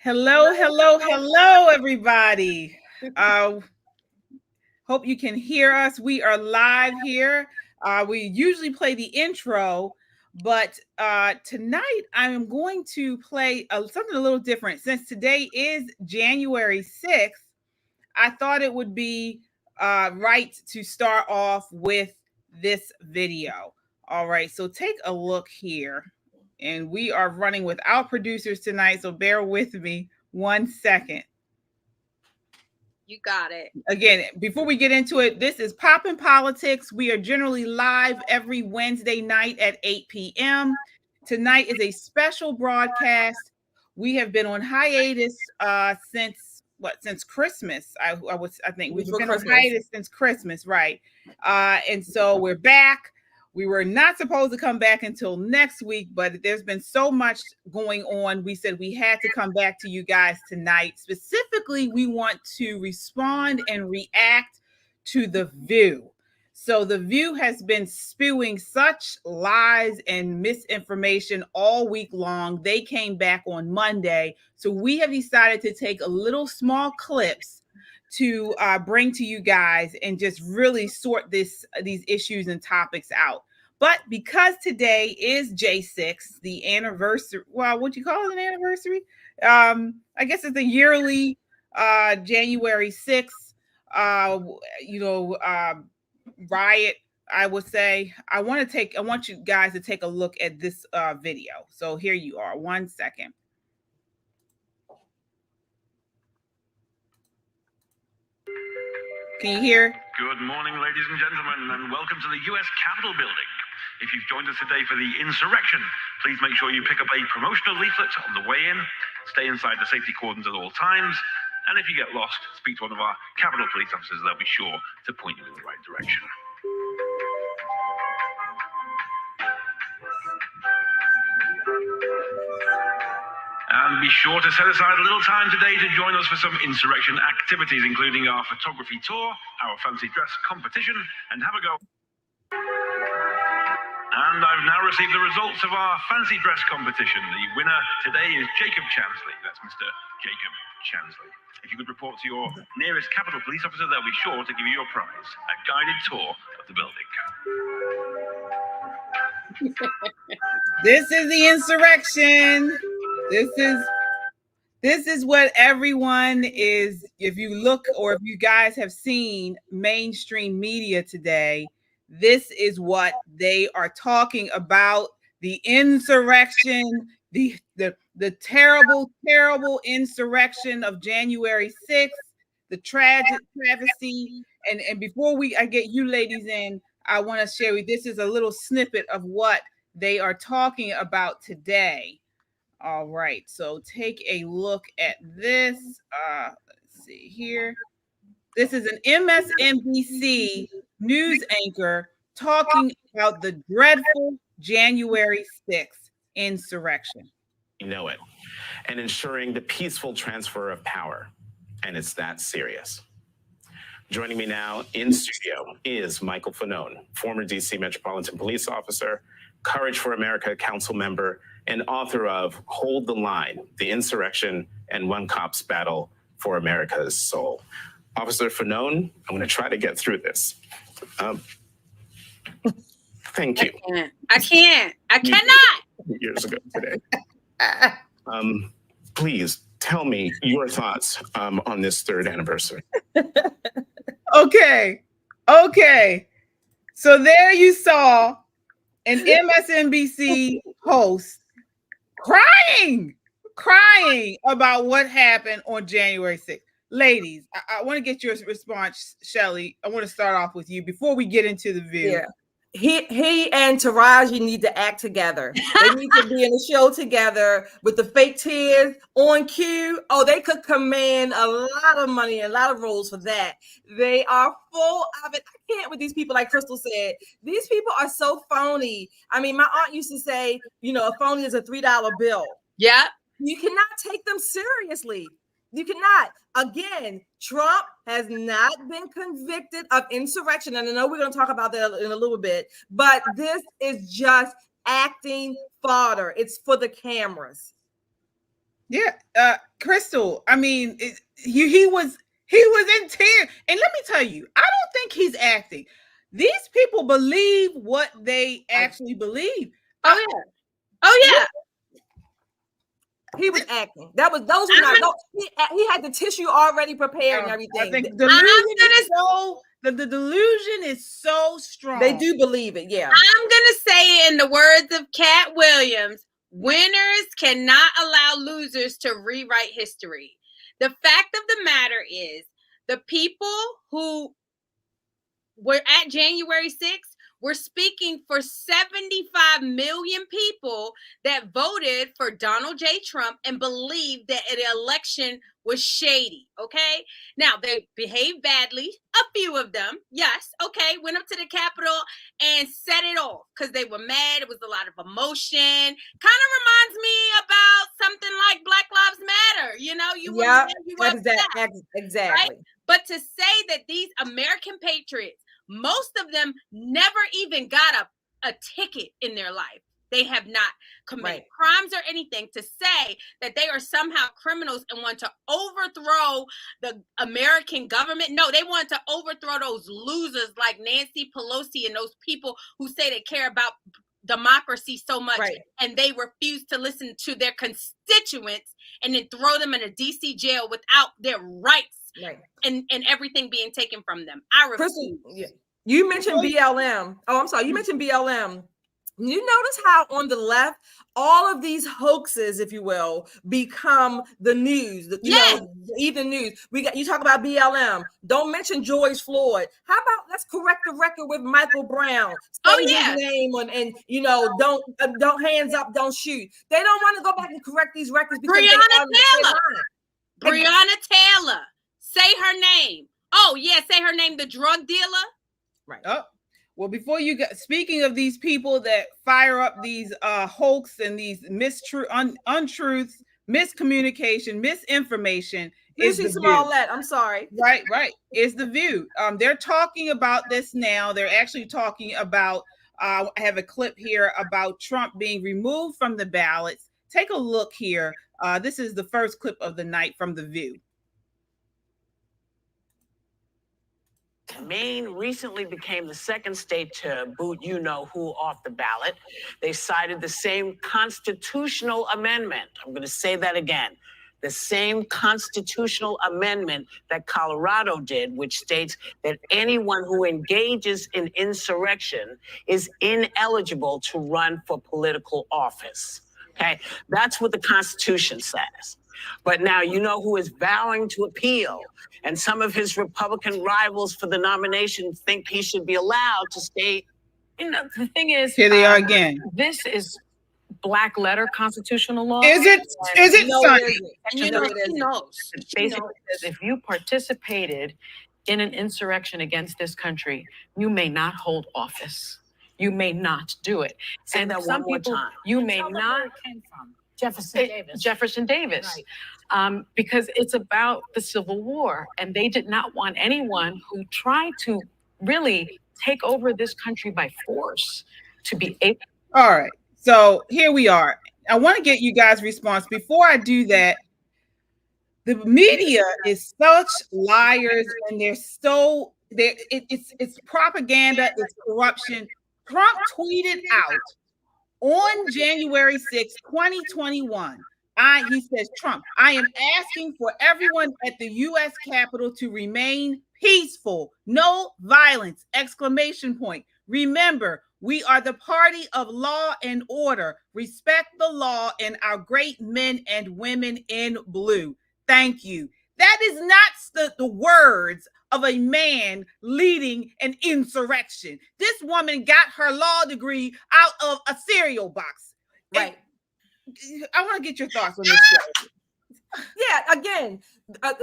Hello, everybody. Hope you can hear us. We are live here. We usually play the intro, but tonight I'm going to play something a little different. Since today is January 6th, I thought it would be right to start off with this video. All right, so take a look here. And we are running without producers tonight, so bear with me 1 second. You got it. Again, before we get into it, this is Poppin' Politics. We are generally live every Wednesday night at 8 p.m. Tonight is a special broadcast. We have been on hiatus since Christmas. I think we've been on hiatus since Christmas, right? And so we're back. We were not supposed to come back until next week, but there's been so much going on. We said we had to come back to you guys tonight. Specifically, we want to respond and react to The View. So The View has been spewing such lies and misinformation all week long. They came back on Monday. So we have decided to take a little small clips to bring to you guys and just really sort these issues and topics out. But because today is J6, the anniversary, well, what do you call it, an anniversary? I guess it's a yearly January 6th, riot, I would say. I want you guys to take a look at this video. So here you are, 1 second. Can you hear? Good morning, ladies and gentlemen, and welcome to the U.S. Capitol building. If you've joined us today for the insurrection, please make sure you pick up a promotional leaflet on the way in, stay inside the safety cordons at all times, and if you get lost, speak to one of our Capitol police officers. They'll be sure to point you in the right direction. And be sure to set aside a little time today to join us for some insurrection activities, including our photography tour, our fancy dress competition, and have a go. And I've now received the results of our fancy dress competition. The winner today is Jacob Chansley. That's Mr. Jacob Chansley. If you could report to your nearest Capitol Police officer, they'll be sure to give you your prize, a guided tour of the building. This is the insurrection. This is what everyone is. If you look, or if you guys have seen mainstream media today, this is what they are talking about: the insurrection, the terrible insurrection of January 6th, the travesty. And before I get you ladies in, I want to share with you, this is a little snippet of what they are talking about today. All right, so take a look at this. Let's see here. This is an MSNBC news anchor talking about the dreadful January 6th insurrection. You know it, and ensuring the peaceful transfer of power, and it's that serious. Joining me now in studio is Michael Fanone, former DC Metropolitan Police Officer, Courage for America Council member, and author of Hold the Line, The Insurrection and One Cop's Battle for America's Soul. Officer Fanone, I'm going to try to get through this. Thank you. I cannot. Years ago today. Please tell me your thoughts on this third anniversary. Okay. So there you saw an MSNBC host crying about what happened on January 6th. Ladies, I want to get your response, Shelly. I want to start off with you before we get into the View. Yeah. He and Taraji need to act together. They need to be in the show together with the fake tears on cue. Oh, they could command a lot of money, a lot of roles for that. They are full of it. I can't with these people, like Crystal said. These people are so phony. I mean, my aunt used to say, a phony is a $3 bill. Yeah. You cannot take them seriously. You cannot. Again, Trump has not been convicted of insurrection. And I know we're going to talk about that in a little bit, but this is just acting fodder. It's for the cameras. Yeah, Crystal. I mean, he was in tears, and let me tell you, I don't think he's acting. These people believe what they actually believe. Oh yeah. Oh yeah. He was acting. Those were not. No, he had the tissue already prepared and everything. I think the delusion is so strong. They do believe it. Yeah. I'm gonna say, in the words of Cat Williams, winners cannot allow losers to rewrite history. The fact of the matter is, the people who were at January 6th were speaking for 75 million people that voted for Donald J. Trump and believed that the election was shady. Okay. Now, they behaved badly. A few of them, yes. Okay. Went up to the Capitol and set it off because they were mad. It was a lot of emotion. Kind of reminds me about something like Black Lives Matter. You know, exactly. Right? But to say that these American patriots, most of them never even got a ticket in their life. They have not committed crimes or anything. To say that they are somehow criminals and want to overthrow the American government. No, they want to overthrow those losers like Nancy Pelosi and those people who say they care about democracy so much, and they refuse to listen to their constituents and then throw them in a DC jail without their rights. And everything being taken from them. I refuse. You mentioned BLM. Oh, I'm sorry. You mentioned BLM. You notice how on the left, all of these hoaxes, if you will, become the news. You know, even news. You talk about BLM. Don't mention George Floyd. How about let's correct the record with Michael Brown? His name on, and don't hands up, don't shoot. They don't want to go back and correct these records because Breonna Taylor. Say her name. Oh yeah, say her name. The drug dealer. Right. Oh, well, before you get speaking of these people that fire up these hoax and these untruths, miscommunication, misinformation, is the Smollett. I'm sorry. Right. Is the View. They're talking about this now. They're actually talking about. I have a clip here about Trump being removed from the ballots. Take a look here. This is the first clip of the night from the View. Maine recently became the second state to boot you-know-who off the ballot. They cited the same constitutional amendment. I'm going to say that again. The same constitutional amendment that Colorado did, which states that anyone who engages in insurrection is ineligible to run for political office. Okay, that's what the Constitution says. But now you know who is vowing to appeal, and some of his Republican rivals for the nomination think he should be allowed to stay. You know, the thing is, here they are again. This is black letter constitutional law. Is it? No, She knows. Basically, says if you participated in an insurrection against this country, you may not hold office. You may not do it. Say that one more time. You may not. Came from Jefferson Davis. Right. Because it's about the Civil War, and they did not want anyone who tried to really take over this country by force to be able. All right. So here we are. I want to get you guys' response. Before I do that, the media is such liars, and it's propaganda, it's corruption. Trump tweeted out on January 6, 2021, he says, Trump, I am asking for everyone at the U.S. Capitol to remain peaceful, no violence, ! Remember, we are the party of law and order. Respect the law and our great men and women in blue. Thank you. That is not the words of a man leading an insurrection. This woman got her law degree out of a cereal box. Right. I want to get your thoughts on this show. Yeah, again,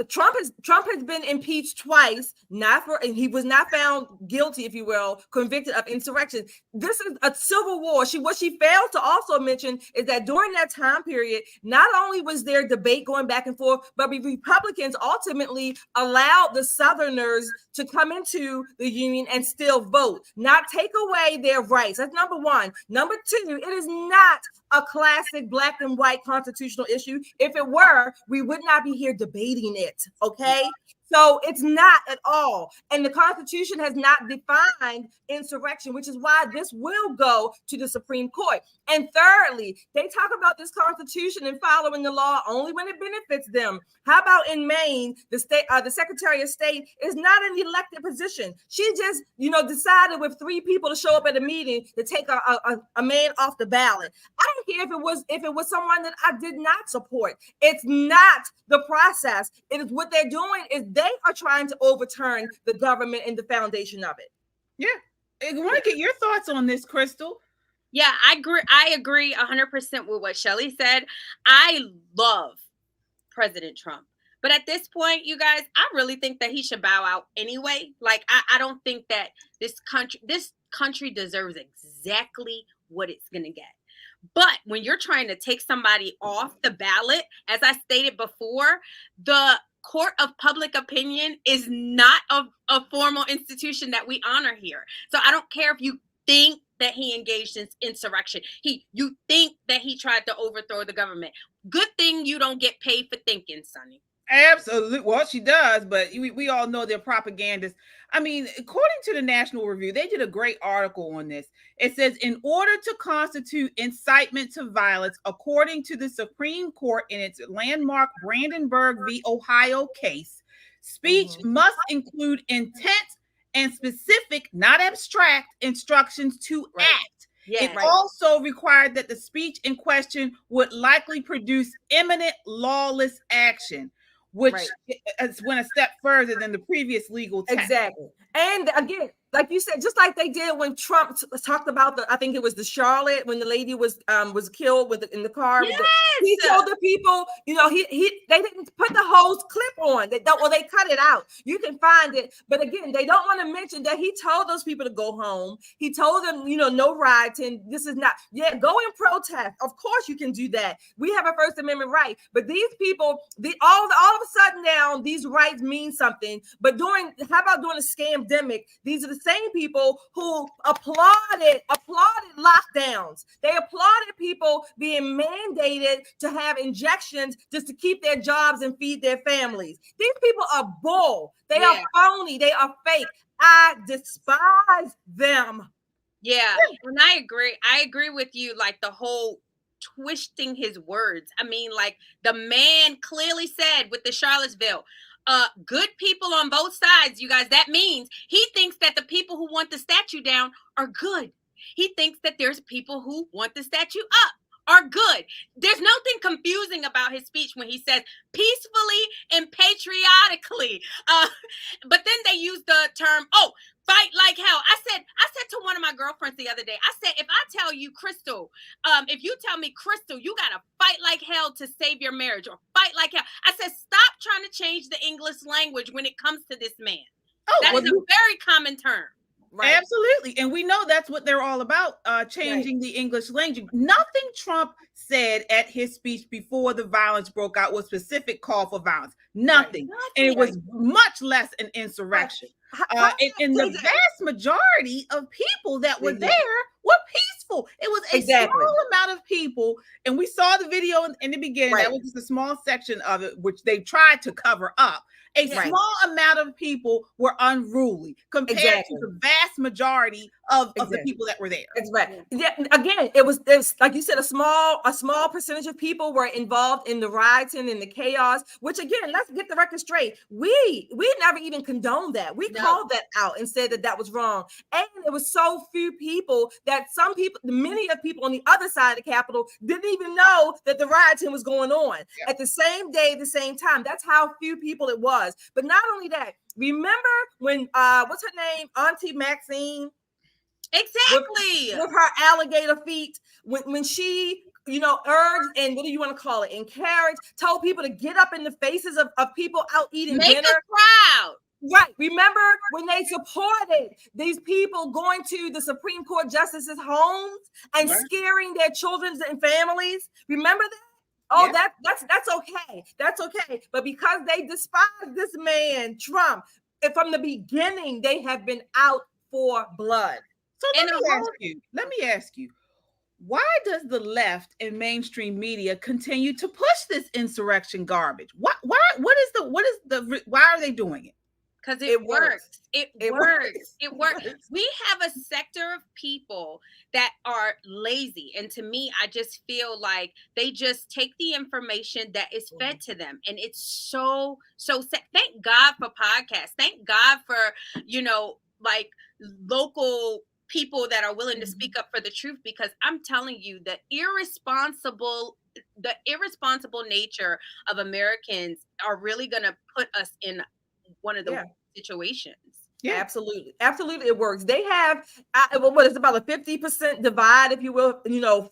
Trump has been impeached twice, and he was not found guilty, if you will, convicted of insurrection. This is a civil war. What she failed to also mention is that during that time period, not only was there debate going back and forth, but the Republicans ultimately allowed the Southerners to come into the Union and still vote, not take away their rights. That's number one. Number two, it is not a classic black and white constitutional issue. If it were, we would not be here debating it, okay? So it's not at all. And the Constitution has not defined insurrection, which is why this will go to the Supreme Court. And thirdly, they talk about this Constitution and following the law only when it benefits them. How about in Maine, the Secretary of State is not an elected position. She just, decided with 3 people to show up at a meeting to take a man off the ballot. I don't care if it was someone that I did not support. It's not the process. It is what they're doing is they are trying to overturn the government and the foundation of it. Yeah. I want to get your thoughts on this, Crystal. Yeah, I agree 100% with what Shelley said. I love President Trump. But at this point, you guys, I really think that he should bow out anyway. Like, I don't think that this country deserves exactly what it's going to get. But when you're trying to take somebody off the ballot, as I stated before, the court of public opinion is not a formal institution that we honor here. So I don't care if you think that he engaged in insurrection. You think that he tried to overthrow the government. Good thing you don't get paid for thinking, Sonny. Absolutely. Well, she does, but we all know they're propagandists. I mean, according to the National Review, they did a great article on this. It says, in order to constitute incitement to violence, according to the Supreme Court in its landmark Brandenburg v. Ohio case, speech must include intent and specific, not abstract, instructions to act. Yeah, it also required that the speech in question would likely produce imminent lawless action, which went a step further than the previous legal text. Exactly. And again, like you said, just like they did when Trump talked about I think it was the Charlotte, when the lady was killed in the car. Yes. He told the people, they didn't put the whole clip on. They cut it out. You can find it. But again, they don't want to mention that he told those people to go home. He told them, no rioting. This is not, go and protest. Of course you can do that. We have a First Amendment right. But these people, all of a sudden now, these rights mean something. But how about during the scamdemic, these are the same people who applauded lockdowns. They applauded people being mandated to have injections just to keep their jobs and feed their families. These people are bull. They are phony. They are fake. I despise them. Yeah, and I agree. I agree with you, like the whole twisting his words. I mean, like the man clearly said with the Charlottesville, good people on both sides, you guys. That means he thinks that the people who want the statue down are good. He thinks that there's people who want the statue up are good. There's nothing confusing about his speech when he says peacefully and patriotically. But then they use the term, fight like hell. I said to one of my girlfriends the other day, I said, if I tell you, Crystal, if you tell me, Crystal, you got to fight like hell to save your marriage, or fight like hell. I said, stop trying to change the English language when it comes to this man. That is a very common term. Right. Absolutely. And we know that's what they're all about, changing the English language. Nothing Trump said at his speech before the violence broke out was specific call for violence. Nothing. And it was much less an insurrection. And the vast majority of people that were there were peaceful. It was a small amount of people. And we saw the video in the beginning. That was just a small section of it, which they tried to cover up. A small amount of people were unruly compared to the vast majority of the people that were there. That's right. Yeah, again, it was like you said, a small percentage of people were involved in the rioting and the chaos, which again, let's get the record straight. We never even condoned that. We called that out and said that was wrong. And it was so few people that many of people on the other side of the Capitol didn't even know that the rioting was going on at the same day, the same time. That's how few people it was. But not only that, remember when what's her name, Auntie Maxine? Exactly. With her alligator feet, when she urged and what do you want to call it? Encouraged, told people to get up in the faces of people out eating Make dinner. us proud. Right. Remember when they supported these people going to the Supreme Court justices' homes and scaring their children and families? Remember that? Oh, that's okay. That's okay. But because they despise this man, Trump, and from the beginning, they have been out for blood. So let me ask you, why does the left and mainstream media continue to push this insurrection garbage? Why are they doing it? Because it works. It works. It works. We have a sector of people that are lazy. And to me, I just feel like they just take the information that is fed to them. And it's so sad. Thank God for podcasts. Thank God for, like local people that are willing to speak up for the truth, because I'm telling you, the irresponsible nature of Americans are really going to put us in one of the situations. Yeah, absolutely. It works. They have what is about a 50% divide, if you will,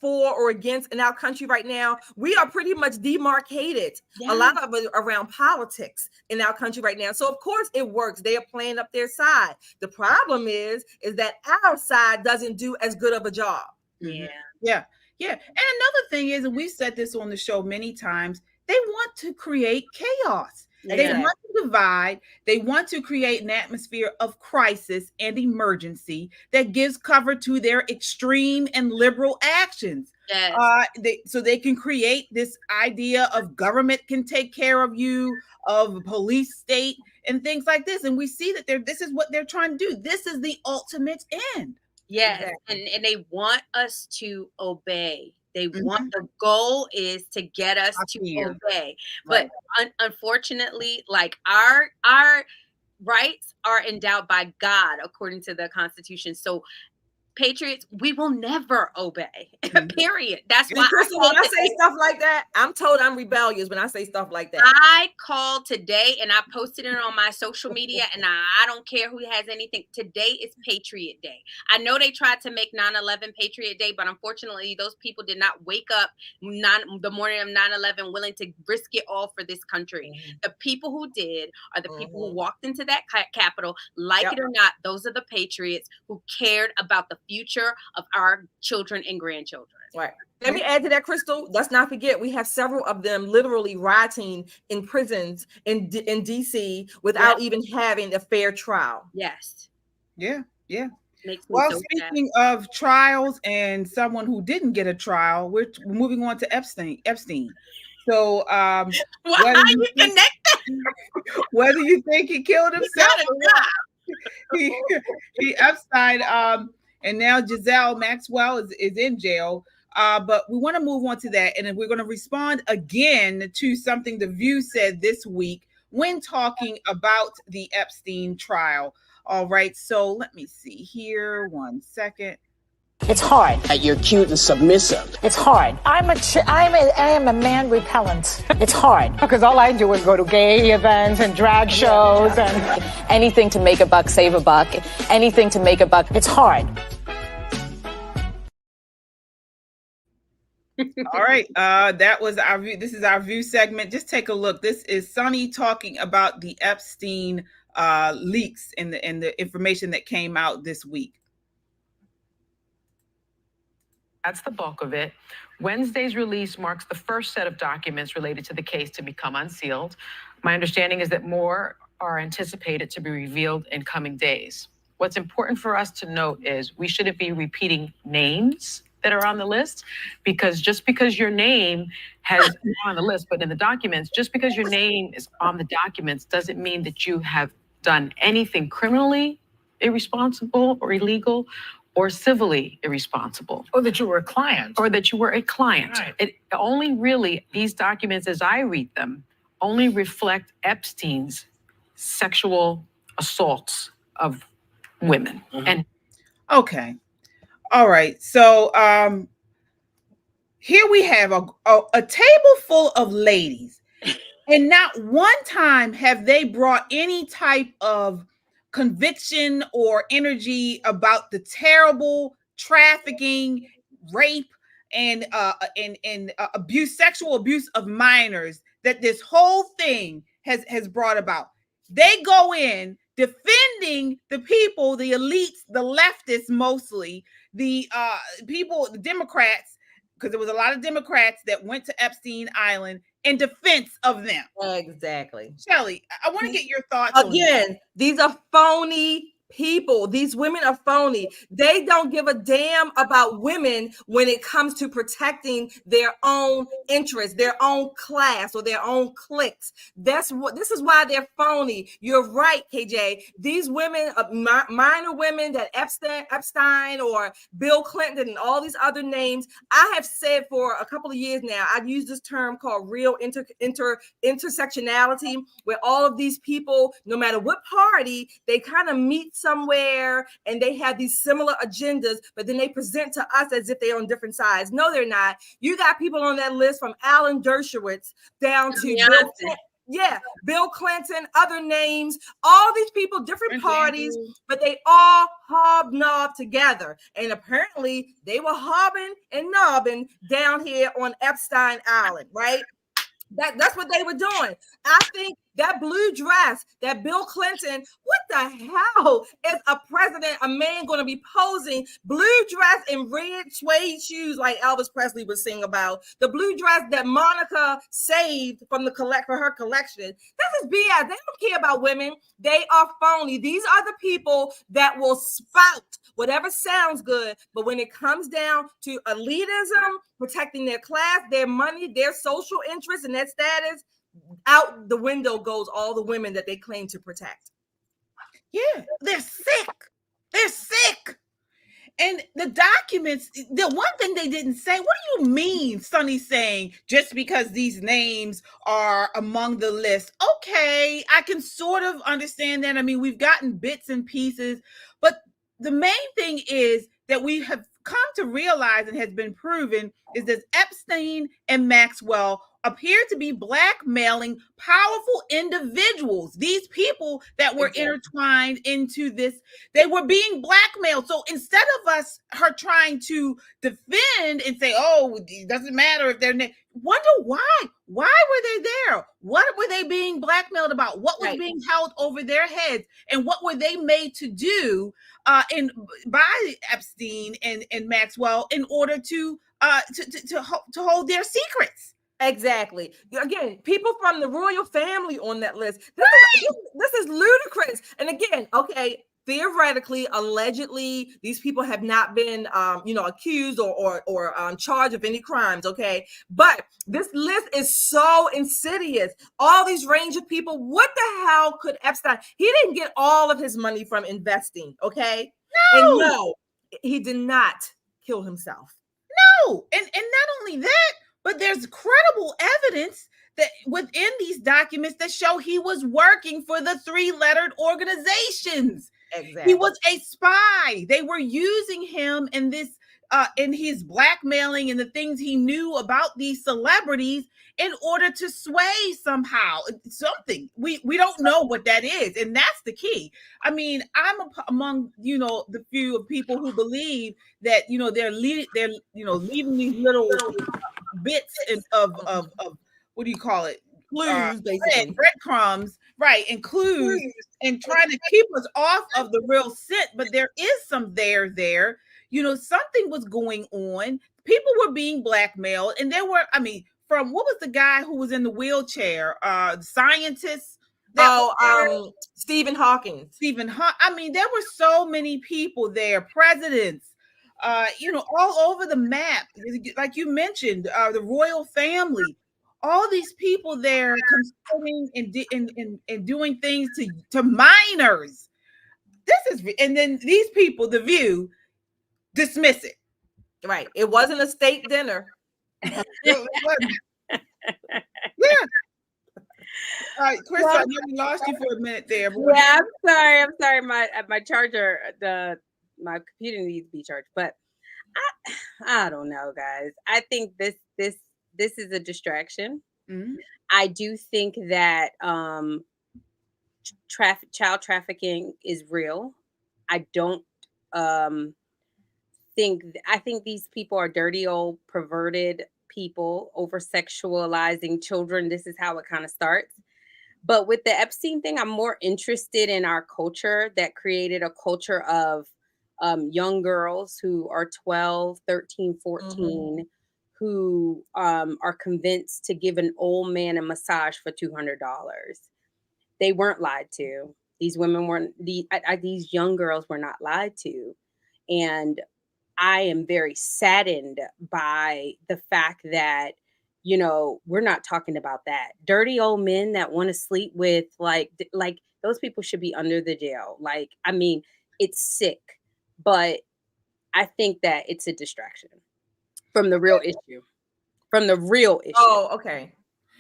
for or against in our country right now. We are pretty much demarcated. A lot of it around politics in our country right now. So of course it works. They are playing up their side. The problem is that our side doesn't do as good of a job. Yeah. And another thing is, and we've said this on the show many times, they want to create chaos. They want to divide. They want to create an atmosphere of crisis and emergency that gives cover to their extreme and liberal actions. So they can create this idea of government can take care of you, of police state and things like this. And we see that this is what they're trying to do. This is the ultimate end. Yes, and they want us to obey. They want, the goal is to get us to obey. But unfortunately, like our rights are endowed by God according to the Constitution. So Patriots, we will never obey. Period. That's why when I say stuff like that, I'm told I'm rebellious when I say stuff like that. I called today and I posted it on my social media, and I don't care who has anything. Today is Patriot Day. I know they tried to make 9/11 Patriot Day, but unfortunately those people did not wake up the morning of 9/11 willing to risk it all for this country. The people who did are the people who walked into that Capitol, like it or not. Those are the patriots who cared about the future of our children and grandchildren. Right. Let me add to that, Crystal. Let's not forget, we have several of them literally rioting in prisons in DC without even having a fair trial. Yes. Yeah. Well, speaking of trials and someone who didn't get a trial, we're moving on to Epstein. So, whether you think he killed himself or not, he Epstein, and now Giselle Maxwell is in jail. But we want to move on to that. And then we're going to respond again to something The View said this week when talking about the Epstein trial. All right. So let me see here. 1 second. It's hard. You're cute and submissive. It's hard. I am a man repellent. It's hard because all I do is go to gay events and drag shows and anything to make a buck, save a buck. Anything to make a buck. It's hard. All right. That was our view. This is our View segment. Just take a look. This is Sonny talking about the Epstein leaks and the information that came out this week. That's the bulk of it. Wednesday's release marks the first set of documents related to the case to become unsealed. My understanding is that more are anticipated to be revealed in coming days. What's important for us to note is we shouldn't be repeating names that are on the list, because just because your name has on the list, but in the documents, just because your name is on the documents doesn't mean that you have done anything criminally irresponsible or illegal or civilly irresponsible. Or that you were a client. Right. It only really, these documents as I read them, only reflect Epstein's sexual assaults of women. And okay. All right. So here we have a table full of ladies, and not one time have they brought any type of conviction or energy about the terrible trafficking, rape, and abuse, sexual abuse of minors that this whole thing has brought about. They go in defending the people, the elites, the leftists, mostly the people, the Democrats, because there was a lot of Democrats that went to Epstein Island in defense of them. Exactly. Shelley, I want to get your thoughts again. These are phony people. These women are phony. They don't give a damn about women when it comes to protecting their own interests, their own class, or their own cliques. This is why they're phony. You're right, KJ. These women, minor women that Epstein or Bill Clinton and all these other names, I have said for a couple of years now, I've used this term called real intersectionality, where all of these people, no matter what party, they kind of meet somewhere and they have these similar agendas, but then they present to us as if they're on different sides. No, they're not. You got people on that list from Alan Dershowitz down to Bill Clinton, other names, all these people, different parties, but they all hobnob together. And apparently they were hobbing and nobbing down here on Epstein Island, right? That's what they were doing. I think that blue dress that Bill Clinton, what the hell is a president, a man going to be posing blue dress and red suede shoes like Elvis Presley was singing about? The blue dress that Monica saved from for her collection. This is BS. They don't care about women. They are phony. These are the people that will spout whatever sounds good, but when it comes down to elitism, protecting their class, their money, their social interests, and their status, out the window goes all the women that they claim to protect. Yeah, they're sick. They're sick. And the documents, the one thing they didn't say, what do you mean, Sonny saying, just because these names are among the list? Okay, I can sort of understand that. I mean, we've gotten bits and pieces, but the main thing is that we have come to realize and has been proven is that Epstein and Maxwell appear to be blackmailing powerful individuals. These people that were intertwined into this, they were being blackmailed. So instead of her trying to defend and say, oh, it doesn't matter if they're, wonder why were they there? What were they being blackmailed about? What was being held over their heads? And what were they made to do by Epstein and Maxwell in order to hold their secrets? Exactly. Again, people from the royal family on that list. This is ludicrous. And again, okay, theoretically, allegedly, these people have not been, accused or charged of any crimes. Okay, but this list is so insidious. All these range of people. What the hell could Epstein? He didn't get all of his money from investing. Okay, no, he did not kill himself. No, and not only that, but there's credible evidence that within these documents that show he was working for the three-lettered organizations. Exactly. He was a spy. They were using him in this, in his blackmailing and the things he knew about these celebrities in order to sway somehow something. We don't know what that is, and that's the key. I mean, I'm among the few of people who believe that they're leaving these little bits of what do you call it? Clues, basically. Breadcrumbs, right, and clues, and trying to keep us off of the real scent. But there is some there. Something was going on. People were being blackmailed, and there were, from what was the guy who was in the wheelchair? Scientists. Stephen Hawking. There were so many people there, presidents, all over the map. Like you mentioned, the royal family, all these people there consulting and doing things to minors. And then these people, The View, dismiss it. Right. It wasn't a state dinner. Yeah. All right, Chris, I nearly lost you for a minute there. Yeah, I'm sorry. My charger, my computer needs to be charged, but I don't know, guys. I think this is a distraction. Mm-hmm. I do think that child trafficking is real. I don't think these people are dirty old perverted people over sexualizing children. This is how it kind of starts. But with the Epstein thing, I'm more interested in our culture that created a culture of young girls who are 12, 13, 14, who are convinced to give an old man a massage for $200. They weren't lied to. These women weren't, these young girls were not lied to. And I am very saddened by the fact that, you know, we're not talking about that. Dirty old men that want to sleep with like those people should be under the jail. Like, I mean, it's sick, but I think that it's a distraction from the real issue. From the real issue. Oh, okay.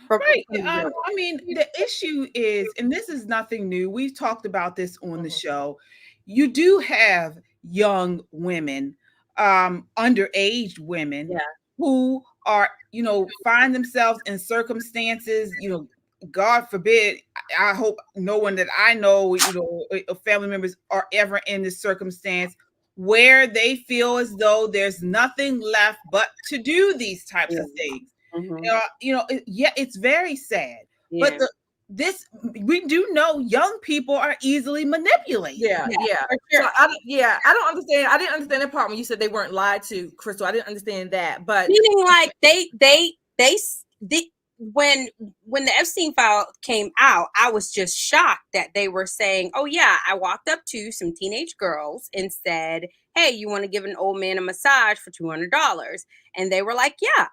Right. I mean, the issue is, and this is nothing new. We've talked about this on the show. You do have young women, underage women, who are, you know, find themselves in circumstances, you know, God forbid, I hope no one that I know, you know, family members are ever in this circumstance where they feel as though there's nothing left but to do these types of things. You know, it's very sad. But we do know young people are easily manipulated. Yeah. So I don't understand. I didn't understand that part when you said they weren't lied to, Crystal. I didn't understand that. But meaning like when the Epstein file came out, I was just shocked that they were saying, oh yeah, I walked up to some teenage girls and said, hey, you want to give an old man a massage for $200? And they were like, yeah.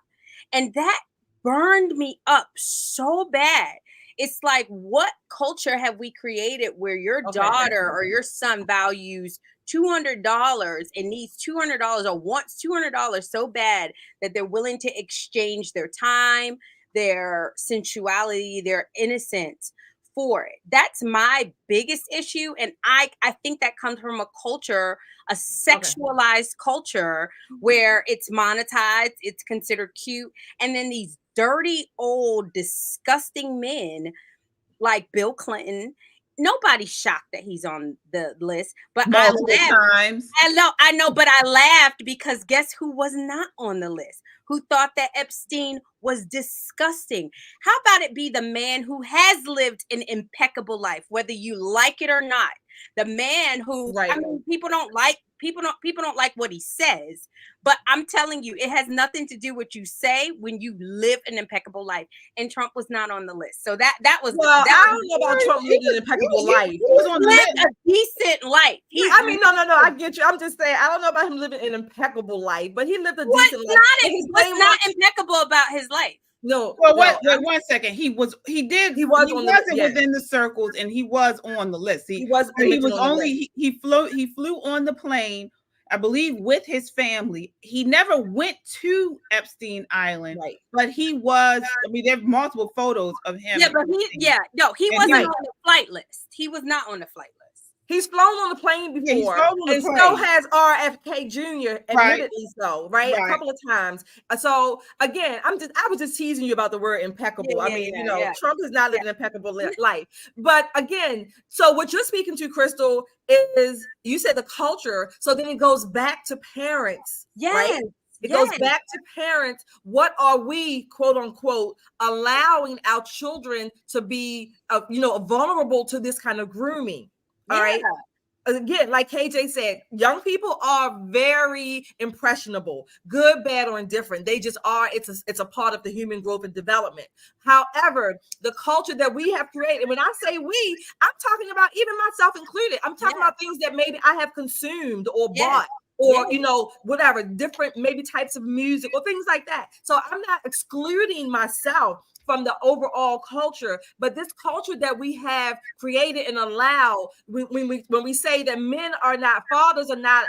And that burned me up so bad. It's like, what culture have we created where your daughter or your son values $200 and needs $200 or wants $200 so bad that they're willing to exchange their time, their sensuality, their innocence for it? That's my biggest issue. And I think that comes from a culture, a sexualized culture where it's monetized, it's considered cute. And then these dirty, old, disgusting men like Bill Clinton, nobody's shocked that he's on the list. But I know, but I laughed because guess who was not on the list? Who thought that Epstein was disgusting? How about it be the man who has lived an impeccable life, whether you like it or not? The man who, I mean, people don't like what he says, but I'm telling you, it has nothing to do with what you say when you live an impeccable life. And Trump was not on the list. So that was I don't know about Trump living an impeccable life. He was on a decent life. I mean, no, I get you. I'm just saying, I don't know about him living an impeccable life, but he lived a decent life. What's not impeccable about his life? No. Well, wait 1 second. He wasn't within the circles, and he was on the list. He flew on the plane, I believe, with his family. He never went to Epstein Island, but he was. I mean, there are multiple photos of him. Yeah, but he wasn't on the flight list. He was not on the flight list. He's flown on the plane before, so has RFK Jr. admittedly so, right? A couple of times. So again, I was just teasing you about the word impeccable. I mean, Trump has not lived an impeccable life. But again, so what you're speaking to, Crystal, is you said the culture. So then it goes back to parents. Right? It goes back to parents. What are we, quote unquote, allowing our children to be, vulnerable to this kind of grooming? All right. Again, like KJ said, young people are very impressionable, good, bad, or indifferent. They just are. It's a part of the human growth and development. However, the culture that we have created, when I say we, I'm talking about even myself included. I'm talking about things that maybe I have consumed or bought. Or, whatever, different maybe types of music or things like that. So I'm not excluding myself from the overall culture, but this culture that we have created and allow when we say that fathers are not,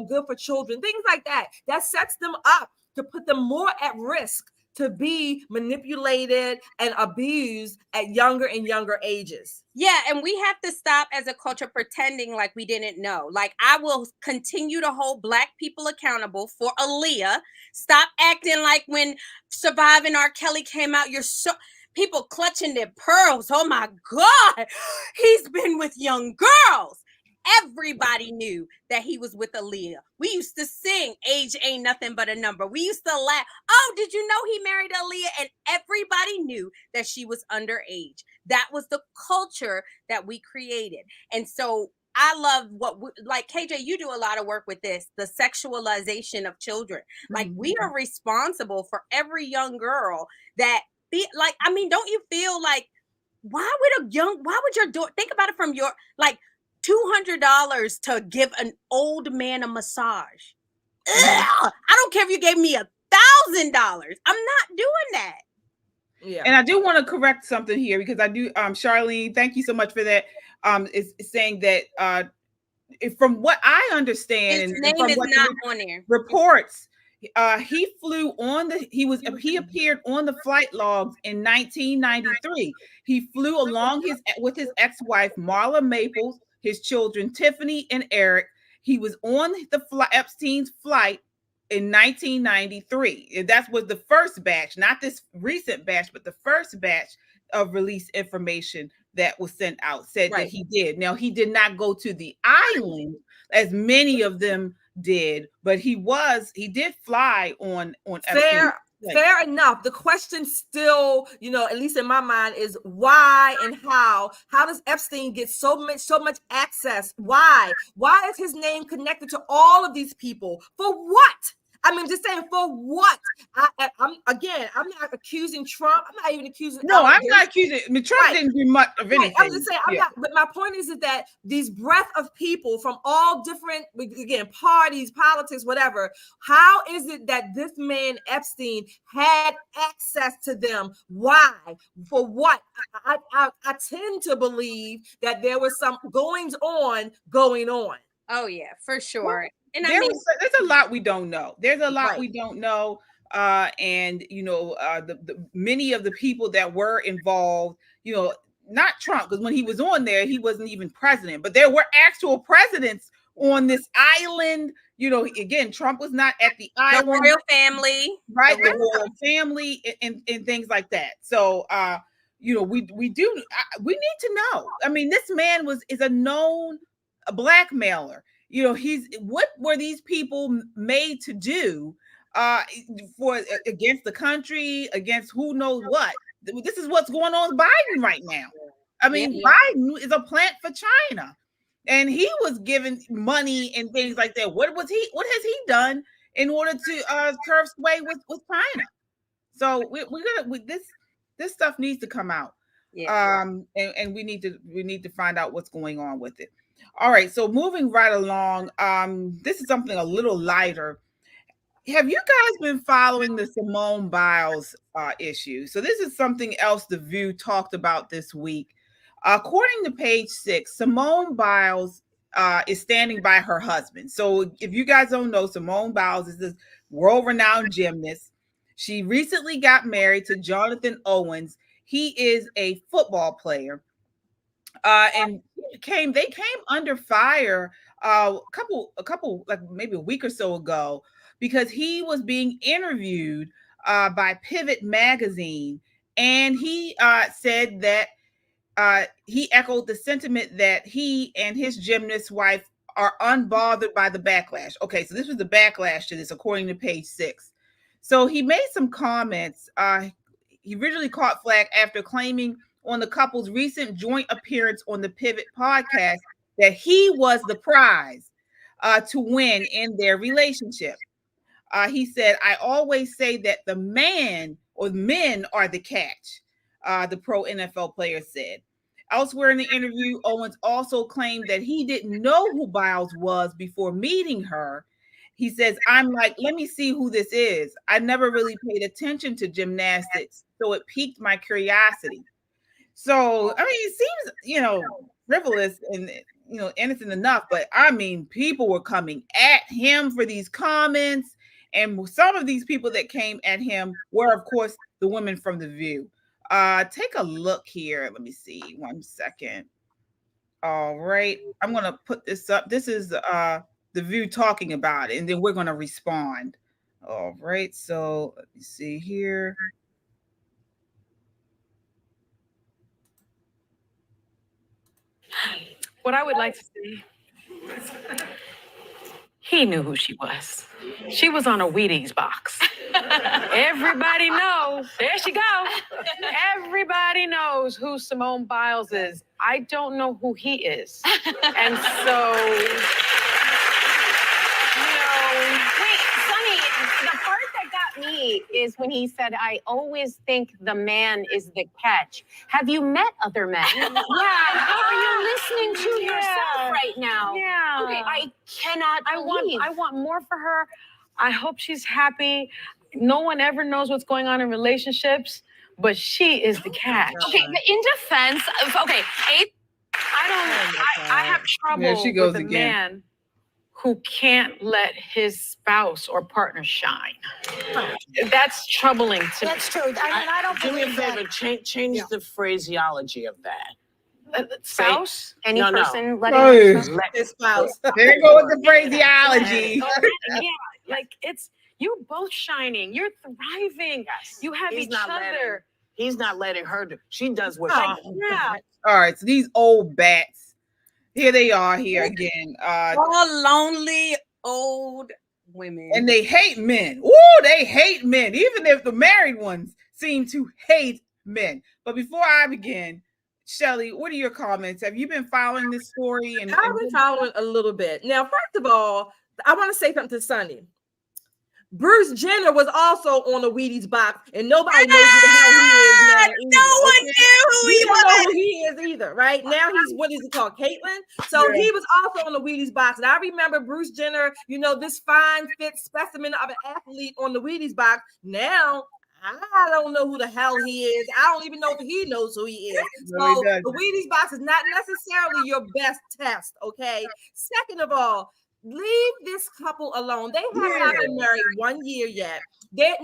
good for children, things like that, that sets them up to put them more at risk to be manipulated and abused at younger and younger ages. Yeah, and we have to stop as a culture pretending like we didn't know. Like, I will continue to hold Black people accountable for Aaliyah. Stop acting like when Surviving R. Kelly came out, people clutching their pearls. Oh my God, he's been with young girls. everybody knew that he was with Aaliyah. We used to sing "Age Ain't Nothing But a Number." We used to laugh. Oh, did you know he married Aaliyah? And everybody knew that she was underage. That was the culture that we created. And so I love like KJ, you do a lot of work with this, the sexualization of children. Like we are responsible for every young girl that I mean, don't you feel like, why would your daughter, think about it from your, like, $200 to give an old man a massage. I don't care if you gave me $1,000. I'm not doing that. Yeah. And I do want to correct something here, because I do, Charlene, thank you so much for that. Is saying that from what I understand, his and name from is what not on there. Reports, he flew on he appeared on the flight logs in 1993. He flew along with his ex-wife Marla Maples, his children Tiffany and Eric. He was on Epstein's flight in 1993. And that was the first batch, not this recent batch, but the first batch of released information that was sent out said that he did. Now, he did not go to the island as many of them did, but he did fly on Fair enough. The question still, at least in my mind, is why and how does Epstein get so much access? Why is his name connected to all of these people? For what? I mean, just saying, for what? I'm not accusing Trump. I'm not even accusing. No, I'm not accusing. I mean, Trump didn't do much of anything. I'm just saying, I'm not. But my point is that these breadth of people from all different, again, parties, politics, whatever. How is it that this man Epstein had access to them? Why? For what? I tend to believe that there was some goings on. Oh yeah, for sure. And there's a lot we don't know. There's a lot we don't know. And the many of the people that were involved, not Trump, because when he was on there, he wasn't even president, but there were actual presidents on this island. Again, Trump was not at the island. The royal family, right? The royal family and things like that. So, we need to know. I mean, this man is a known blackmailer. What were these people made to do against the country, against who knows what? This is what's going on with Biden right now. I mean, Biden is a plant for China, and he was given money and things like that. What has he done in order to curve sway with China? So this stuff needs to come out. And we need to find out what's going on with it. All right, so moving right along, this is something a little lighter. Have you guys been following the Simone Biles issue? So this is something else The View talked about this week. According to Page 6, Simone Biles is standing by her husband. So if you guys don't know, Simone Biles is this world-renowned gymnast. She recently got married to Jonathan Owens. He is a football player. And they came under fire a couple like maybe a week or so ago, because he was being interviewed by Pivot magazine, and he said that he echoed the sentiment that he and his gymnast wife are unbothered by the backlash. Okay, so this was the backlash to this, according to Page 6. So he made some comments. He originally caught flack after claiming on the couple's recent joint appearance on the Pivot podcast that he was the prize to win in their relationship. He said, "I always say that the man or men are the catch," the pro NFL player said. Elsewhere in the interview, Owens also claimed that he didn't know who Biles was before meeting her. He says, "I'm like, let me see who this is. I never really paid attention to gymnastics, so it piqued my curiosity." So, I mean, it seems, frivolous and, innocent enough, but I mean, people were coming at him for these comments. And some of these people that came at him were, of course, the women from The View. Take a look here. Let me see. 1 second. All right. I'm going to put this up. This is The View talking about it, and then we're going to respond. All right. So let me see here. What I would like to see He knew who she was. She was on a Wheaties box. Everybody knows. There she goes. Everybody knows who Simone Biles is. I don't know who he is. And so, Wait, Sonny, the part that got me is when he said, I always think the man is the catch. Have you met other men? Yeah. Are you listening to yourself right now? Yeah. Okay, I cannot believe. I want more for her. I hope she's happy. No one ever knows what's going on in relationships, but she is the catch. Okay, but in defense of, I have trouble she goes with a again. man who can't let his spouse or partner shine. That's troubling to me. That's true. I mean, I don't Do me a believe that. favor, change the phraseology of that. Spouse? Any No, no. person letting Hey. themselves- His spouse. There you go with the phraseology. Yeah, like it's you both shining. You're thriving. Yes. You have He's each not other. He's not letting her do. She does what Oh. she Yeah. All right, so these old bats, here they are here again. All lonely old women. And they hate men. Ooh, they hate men. Even if the married ones seem to hate men. But before I begin, Shelly, what are your comments? Have you been following this story? And I've been following a little bit. Now, first of all, I want to say something to Sonny. Bruce Jenner was also on the Wheaties box, and nobody knows who the hell he is now. Either, No one knew who he we don't know was. who he is either, right? Now he's, what is it called, Caitlyn? So he was also on the Wheaties box. And I remember Bruce Jenner, this fine, fit specimen of an athlete on the Wheaties box. Now, I don't know who the hell he is. I don't even know if he knows who he is. No, he So doesn't. the Wheaties box is not necessarily your best test, okay? Second of all, leave this couple alone. They have not been married 1 year yet. There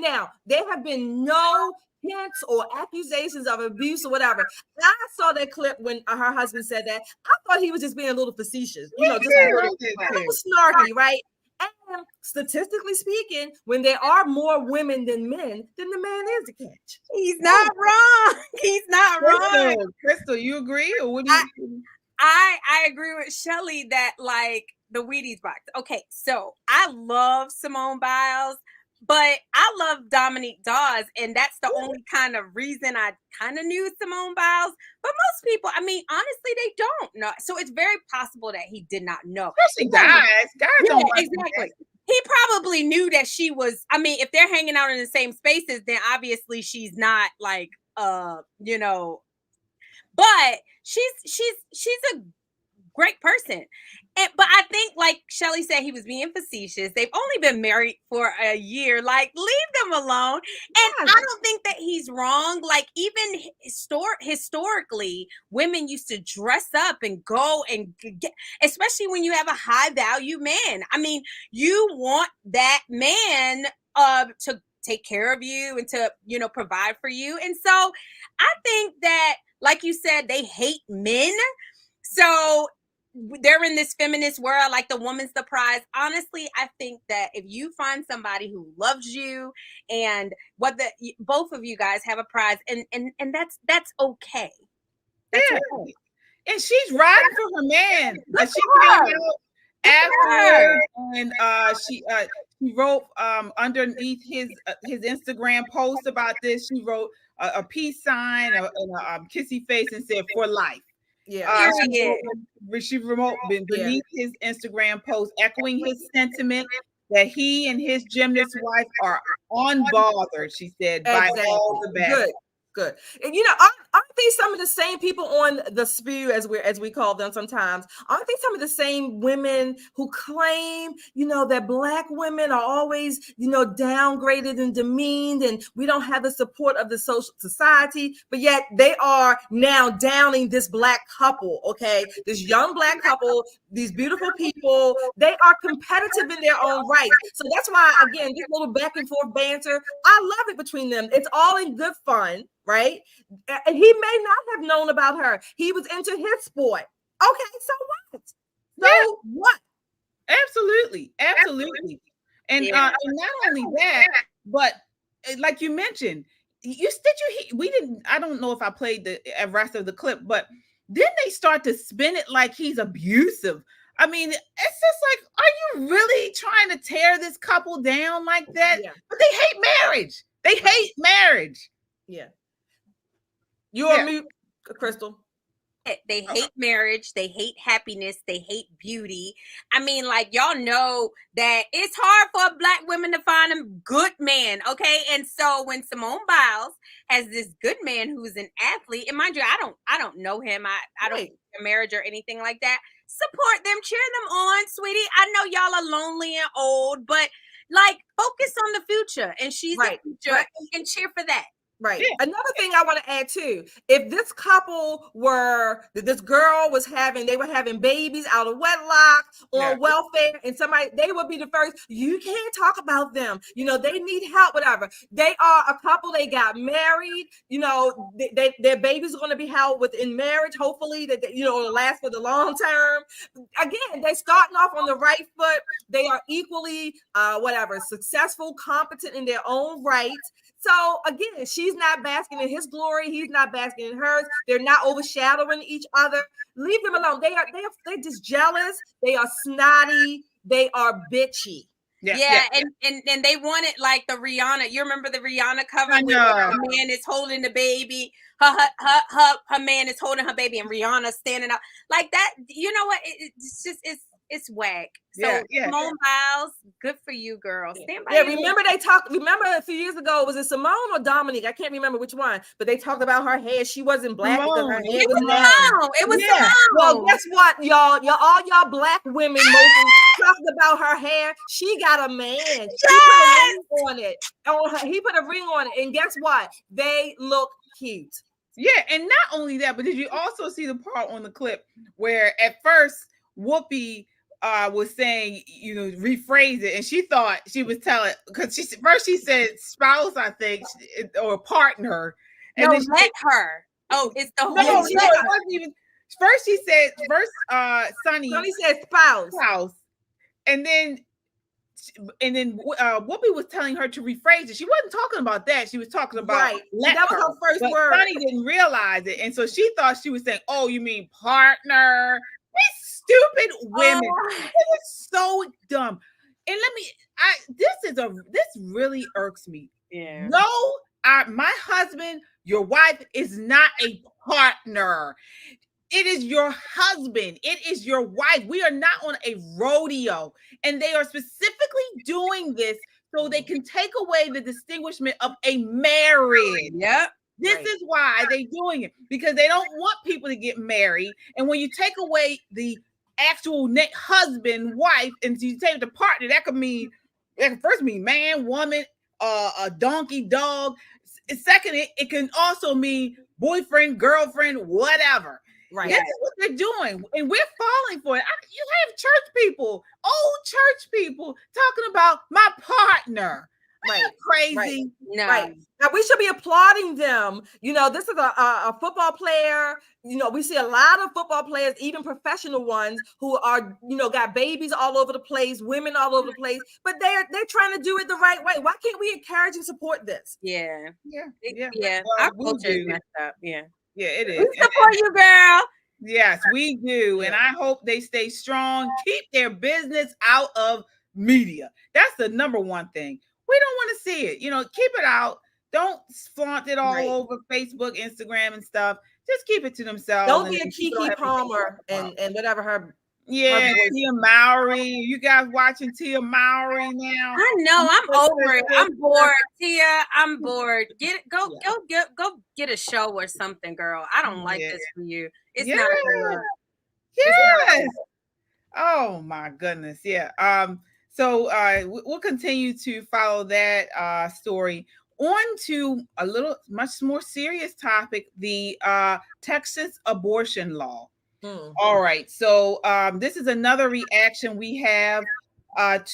have been no hints or accusations of abuse or whatever. I saw that clip when her husband said that. I thought he was just being a little facetious, just a little snarky, right? And statistically speaking, when there are more women than men, then the man is the catch. He's not wrong. He's not wrong. Crystal, you agree? Or what do you I agree with Shelly that like the Wheaties box. Okay, so I love Simone Biles, but I love Dominique Dawes, and that's the only kind of reason I kind of knew Simone Biles. But most people, I mean, honestly, they don't know. So it's very possible that he did not know. Especially guys. Guys don't like exactly. He probably knew that she was. I mean, if they're hanging out in the same spaces, then obviously she's not like, but she's a great person. But I think, like Shelly said, he was being facetious. They've only been married for a year. Like, leave them alone. And I don't think that he's wrong. Like, even historically, women used to dress up and go and get, especially when you have a high value man. I mean, you want that man to take care of you and to, provide for you. And so I think that, like you said, they hate men. So they're in this feminist world, like the woman's the prize. Honestly, I think that if you find somebody who loves you and both of you guys have a prize, and that's okay. That's okay. And she's riding for her man. She came out after, and she wrote underneath his Instagram post about this. She wrote a peace sign and a kissy face and said "for life." Yeah, she wrote beneath his Instagram post, echoing his sentiment that he and his gymnast wife are unbothered. She said by all the bad. Good. And aren't these some of the same people on the spew, as we call them sometimes? Aren't they some of the same women who claim, that Black women are always, downgraded and demeaned, and we don't have the support of the social society, but yet they are now downing this Black couple, okay? This young Black couple, these beautiful people, they are competitive in their own right. So that's why, again, this little back and forth banter, I love it between them. It's all in good fun. Right? And he may not have known about her. He was into his sport. Okay, so what? So what? Absolutely. And not only that, but like you mentioned, I don't know if I played the rest of the clip, but then they start to spin it like he's abusive. I mean, it's just like, are you really trying to tear this couple down like that? Yeah. But they hate marriage. They hate marriage. Yeah. You're on mute, Crystal. They hate marriage. They hate happiness. They hate beauty. I mean, like, y'all know that it's hard for Black women to find a good man, okay? And so when Simone Biles has this good man who's an athlete, and mind you, I don't know him. I don't a marriage or anything like that. Support them, cheer them on, sweetie. I know y'all are lonely and old, but like, focus on the future. And she's the future, and cheer for that. Right. Yeah. Another thing I want to add too, if this couple this girl was they were having babies out of wedlock on welfare, and they would be the first, you can't talk about them. You know, they need help, whatever. They are a couple, they got married, you know, their baby's going to be held within marriage, hopefully, that, it'll last for the long term. Again, they're starting off on the right foot. They are equally, successful, competent in their own right. So again, she's not basking in his glory. He's not basking in hers. They're not overshadowing each other. Leave them alone. They're just jealous. They are snotty. They are bitchy. Yeah. And they wanted like the Rihanna. You remember the Rihanna cover where her man is holding the baby. Her man is holding her baby, and Rihanna standing up like that. You know what? It's whack. So Simone Biles, good for you, girl. Stand by. Yeah, remember a few years ago, was it Simone or Dominique? I can't remember which one, but they talked about her hair. She wasn't black because her hair was Simone. It was Simone. Well, guess what, y'all? All y'all Black women mostly talking about her hair. She got a man. He put a ring on it. He put a ring on it. And guess what? They look cute. Yeah, and not only that, but did you also see the part on the clip where at first Whoopi was saying, rephrase it, and she thought she was telling, because she said spouse, I think, or partner, and no, then let her. Oh, it's the whole. No, it wasn't even. First she said, Sonny said spouse, and then Whoopi was telling her to rephrase it. She wasn't talking about that. She was talking about that was her first word. Sonny didn't realize it, and so she thought she was saying, "Oh, you mean partner?" Stupid women. It was so dumb. And this really irks me. Yeah. No, my husband, your wife is not a partner. It is your husband. It is your wife. We are not on a rodeo. And they are specifically doing this so they can take away the distinguishment of a marriage. Yep. This is why they're doing it, because they don't want people to get married. And when you take away the actual husband, wife, and you take the partner, that can first mean man, woman, a donkey, dog. Second, it can also mean boyfriend, girlfriend, whatever. Right. This is what they're doing, and we're falling for it. You have church people, old church people, talking about my partner. Right. Crazy. Right. No. Right. Now we should be applauding them. This is a football player. We see a lot of football players, even professional ones, who are, got babies all over the place, women all over the place, but they're trying to do it the right way. Why can't we encourage and support this? Yeah. Well, our culture is messed up. Yeah, it is. We support you, girl. Yes, we do. And I hope they stay strong. Keep their business out of media. That's the number one thing. We don't want to see it. Keep it out. Don't flaunt it all over Facebook, Instagram, and stuff. Just keep it to themselves. Don't be a Kiki Palmer and whatever her. Yeah, Tia Mowry. You guys watching Tia Mowry now? I know. I'm over it. I'm bored, Tia. I'm bored. Go get a show or something, girl. I don't like this for you. It's not good. Yes. Oh my goodness. Yeah. So we'll continue to follow that story. On to a much more serious topic, the Texas abortion law. All right. So this is another reaction we have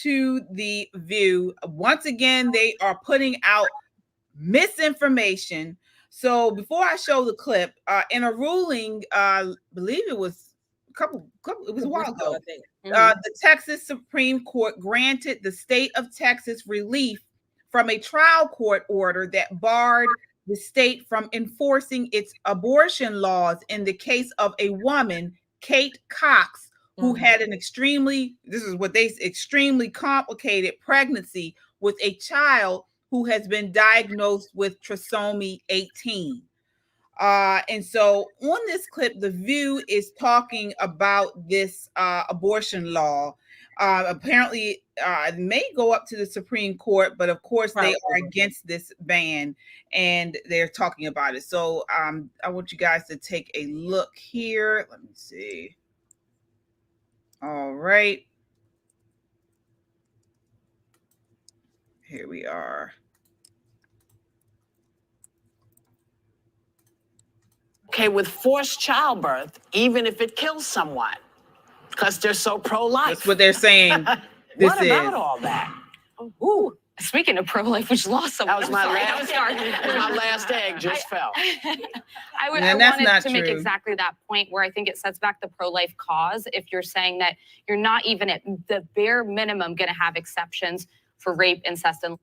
to the View. Once again, they are putting out misinformation. So before I show the clip, in a ruling, I believe it was it was a while ago, the Texas Supreme Court granted the state of Texas relief from a trial court order that barred the state from enforcing its abortion laws in the case of a woman, Kate Cox, who had an extremely complicated pregnancy with a child who has been diagnosed with trisomy 18. And so on this clip, The View is talking about this abortion law. Apparently, it may go up to the Supreme Court, but of course they are against this ban, and they're talking about it. So I want you guys to take a look here. Let me see. All right. Here we are. Okay, with forced childbirth, even if it kills someone, because they're so pro-life. That's what they're saying. What about all that? Ooh, speaking of pro-life, which lost someone. That was my last egg just fell. I wanted to make exactly that point where I think it sets back the pro-life cause. If you're saying that you're not even at the bare minimum going to have exceptions for rape, incest, and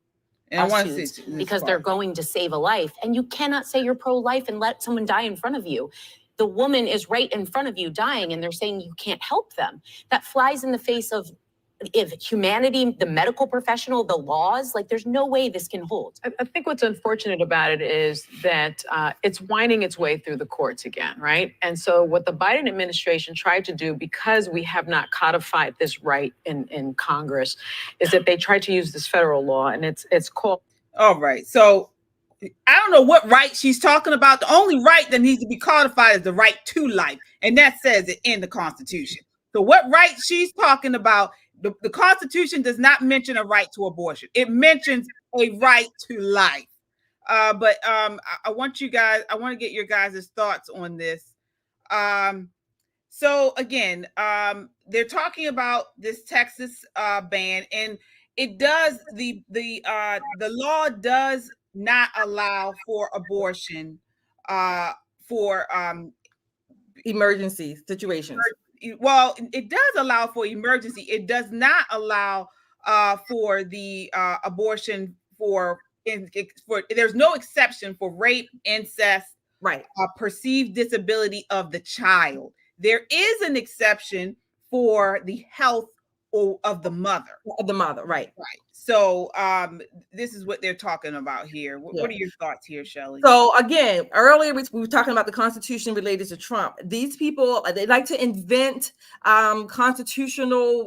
lawsuits because they're going to save a life. And you cannot say you're pro-life and let someone die in front of you. The woman is right in front of you dying, and they're saying you can't help them. That flies in the face of humanity, the medical professional, the laws. Like, there's no way this can hold. I think what's unfortunate about it is that it's winding its way through the courts again, right? And so what the Biden administration tried to do, because we have not codified this right in Congress, is that they tried to use this federal law, and it's called. All right. So I don't know what right she's talking about. The only right that needs to be codified is the right to life, and that says it in the Constitution. So what right she's talking about? The Constitution does not mention a right to abortion. It mentions a right to life. But I want to get your guys' thoughts on this. So again, they're talking about this Texas ban, and it does the law does not allow for abortion for emergency situations. Well, it does allow for emergency. It does not allow for the abortion for there's no exception for rape, incest, right? Perceived disability of the child. There is an exception for the health of the mother. Of the mother, right. Right. So this is what they're talking about here. What are your thoughts here, Shelley? So again, earlier we were talking about the Constitution related to Trump. These people, they like to invent constitutional,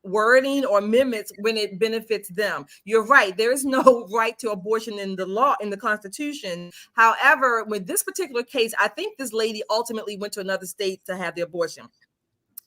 wording or amendments when it benefits them. You're right. There is no right to abortion in the law, in the Constitution. However, with this particular case, I think this lady ultimately went to another state to have the abortion.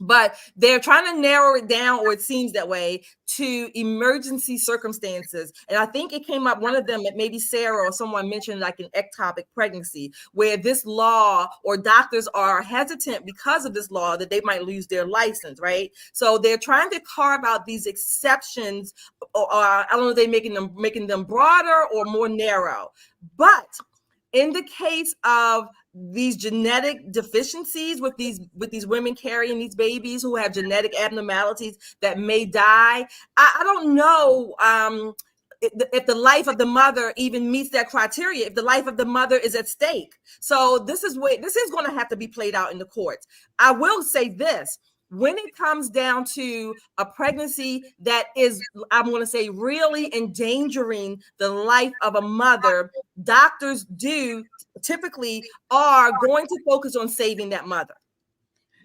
But they're trying to narrow it down, or it seems that way, to emergency circumstances. And I think it came up, one of them, maybe Sarah or someone mentioned like an ectopic pregnancy, where this law or doctors are hesitant because of this law that they might lose their license, right? So they're trying to carve out these exceptions, or I don't know if they're making them broader or more narrow. But in the case of these genetic deficiencies with these women carrying these babies who have genetic abnormalities that may die, I don't know if the life of the mother even meets that criteria, if the life of the mother is at stake. So this is going to have to be played out in the courts. I will say this. When it comes down to a pregnancy that is, I'm going to say, really endangering the life of a mother, doctors typically are going to focus on saving that mother.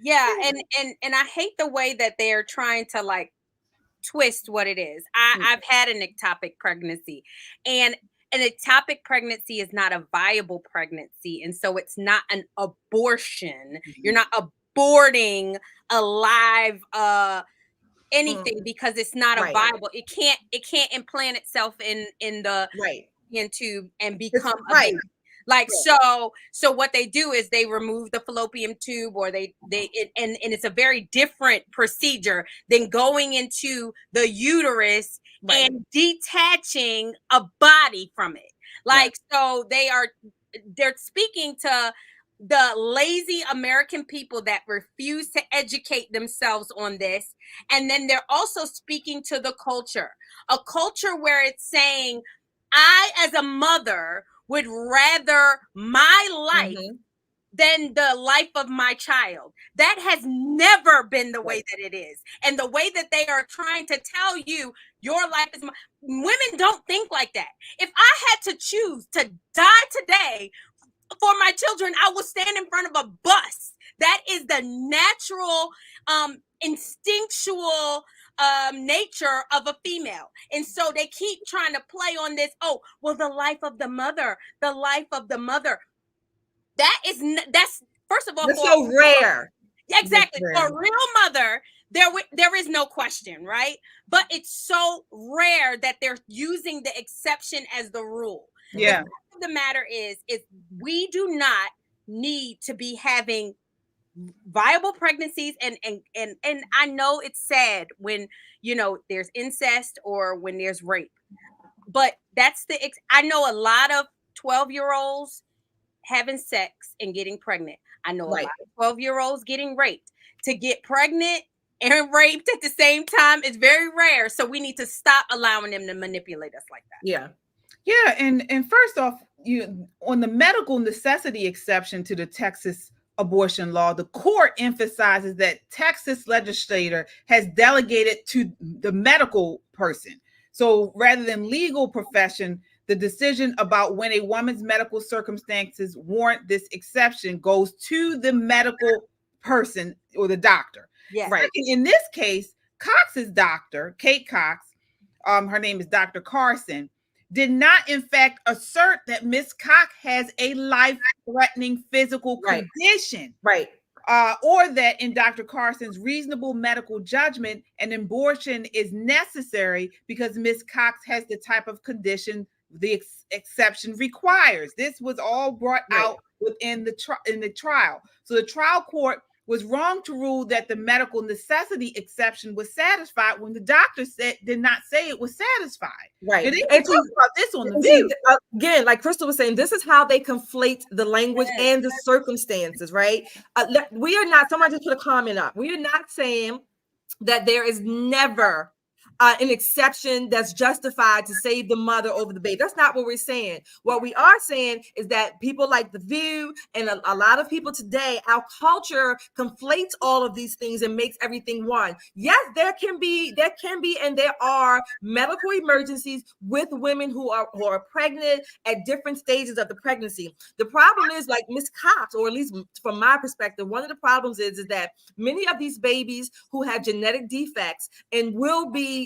Yeah, and I hate the way that they're trying to like twist what it is. I've had an ectopic pregnancy, and an ectopic pregnancy is not a viable pregnancy, and so it's not an abortion. You're not aborting a live anything because it's not a viable. It can't implant itself in the tube and become a baby. So what they do is they remove the fallopian tube, or and it's a very different procedure than going into the uterus and detaching a body from it. So they're speaking to the lazy American people that refuse to educate themselves on this. And then they're also speaking to the culture, a culture where it's saying, I, as a mother, would rather my life than the life of my child. That has never been the way that it is. And the way that they are trying to tell you your life is my, women don't think like that. If I had to choose to die today for my children, I will stand in front of a bus. That is the natural, instinctual nature of a female. And so they keep trying to play on this. Oh, well, the life of the mother, the life of the mother. That's first of all, that's so rare. Exactly. For a real mother, there is no question, right? But it's so rare that they're using the exception as the rule. Yeah. The fact of the matter is we do not need to be having viable pregnancies, and I know it's sad when there's incest or when there's rape, but that's I know a lot of 12-year-olds having sex and getting pregnant. I know a lot of 12-year-olds getting raped. To get pregnant and raped at the same time is very rare. So we need to stop allowing them to manipulate us like that. Yeah. And first off, on the medical necessity exception to the Texas abortion law, the court emphasizes that Texas legislator has delegated to the medical person. So rather than legal profession, the decision about when a woman's medical circumstances warrant this exception goes to the medical person or the doctor. Yes. Right. In this case, Cox's doctor, Kate Cox, her name is Dr. Carson, did not in fact assert that Miss Cox has a life-threatening physical condition. Or that in Dr. Carson's reasonable medical judgment, an abortion is necessary because Miss Cox has the type of condition the exception requires. This was all brought out within the trial. So the trial court was wrong to rule that the medical necessity exception was satisfied when the doctor did not say it was satisfied. And they talk about this on the View. Again, like Crystal was saying, this is how they conflate the language and the circumstances, right? We are not, somebody just put a comment up. We are not saying that there is never an exception that's justified to save the mother over the baby. That's not what we're saying. What we are saying is that people like The View and a lot of people today, our culture conflates all of these things and makes everything one. Yes, there can be, and there are medical emergencies with women who are pregnant at different stages of the pregnancy. The problem is, like Miss Cox, or at least from my perspective, one of the problems is that many of these babies who have genetic defects and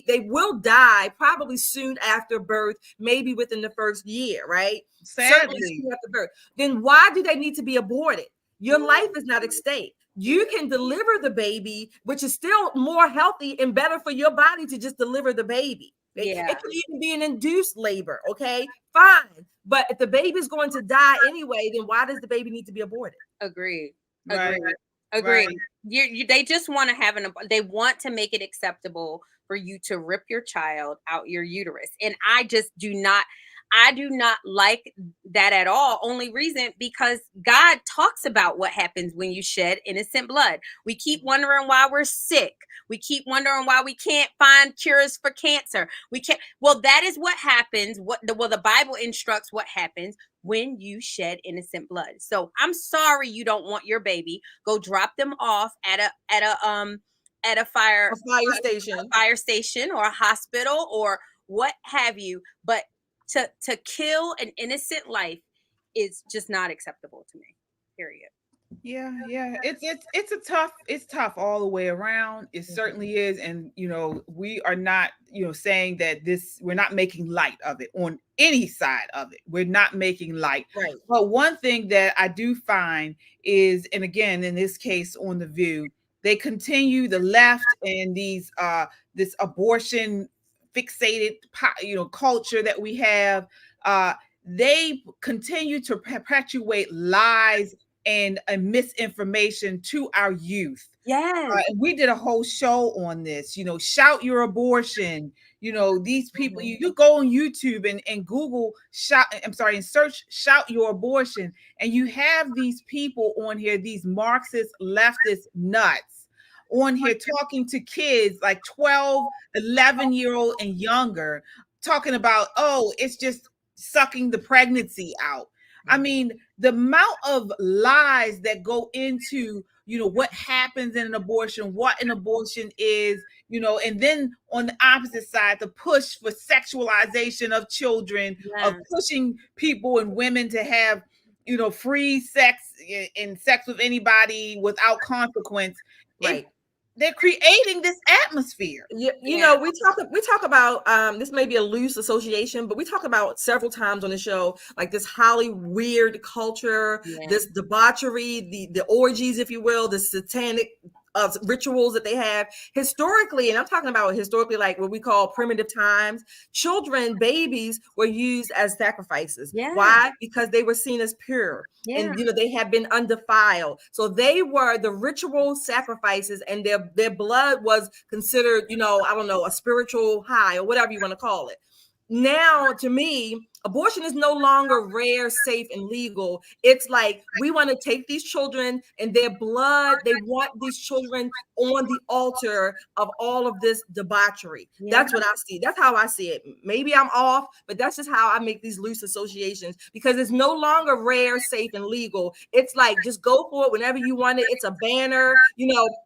they will die probably soon after birth, maybe within the first year, right? Sadly. Soon after birth. Then why do they need to be aborted? Your life is not at stake. You can deliver the baby, which is still more healthy and better for your body to just deliver the baby. It could even be an induced labor, okay? Fine. But if the baby's going to die anyway, then why does the baby need to be aborted? Agreed. Right. Agree. They just want to have they want to make it acceptable for you to rip your child out your uterus. And I do not like that at all. Only reason, because God talks about what happens when you shed innocent blood. We keep wondering why we're sick. We keep wondering why we can't find cures for cancer. Well, that is what happens. The Bible instructs what happens when you shed innocent blood. So I'm sorry you don't want your baby. Go drop them off at a fire station or a hospital or what have you. But to kill an innocent life is just not acceptable to me. Period. Yeah. It's tough all the way around. It certainly is. And we are not saying that we're not making light of it on any side of it. We're not making light. Right. But one thing that I do find is, and again in this case on The View, they continue, the left and this abortion fixated culture that we have, they continue to perpetuate lies and misinformation to our youth. Yes. We did a whole show on this, shout your abortion. These people, you go on YouTube and Google and search shout your abortion. And you have these people on here, these Marxist leftist nuts on here talking to kids like 12, 11-year-old and younger, talking about, oh, it's just sucking the pregnancy out. I mean, the amount of lies that go into, what happens in an abortion, what an abortion is, and then on the opposite side, the push for sexualization of children, of pushing people and women to have, free sex and sex with anybody without consequence. Right. They're creating this atmosphere. We talk about this may be a loose association, but we talk about several times on the show, like this highly weird culture, this debauchery, the orgies, if you will, the satanic rituals that they have historically. And I'm talking about historically, like what we call primitive times. Children, babies were used as sacrifices. Why? Because they were seen as pure. And they had been undefiled. So they were the ritual sacrifices, and their blood was considered, I don't know, a spiritual high or whatever you want to call it. Now, to me, abortion is no longer rare, safe, and legal. It's like we want to take these children and their blood. They want these children on the altar of all of this debauchery. That's what I see. That's how I see it. Maybe I'm off, but that's just how I make these loose associations, because it's no longer rare, safe, and legal. It's like, just go for it whenever you want it. It's a banner.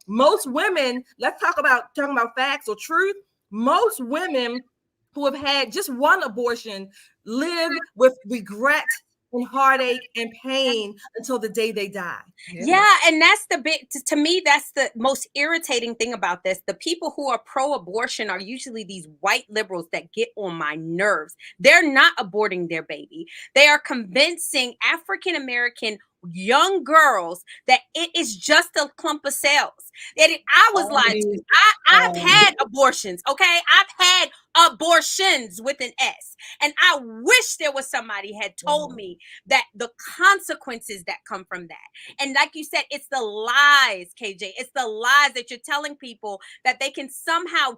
Most women, let's talking about facts or truth. Most women who have had just one abortion live with regret and heartache and pain until the day they die. And that's to me, that's the most irritating thing about this. The people who are pro-abortion are usually these white liberals that get on my nerves. They're not aborting their baby. They are convincing African-American young girls that it is just a clump of cells. I was lied to. I've had abortions, okay? I've had abortions with an S. And I wish there was somebody had told me that the consequences that come from that. And like you said, it's the lies, KJ. It's the lies that you're telling people that they can somehow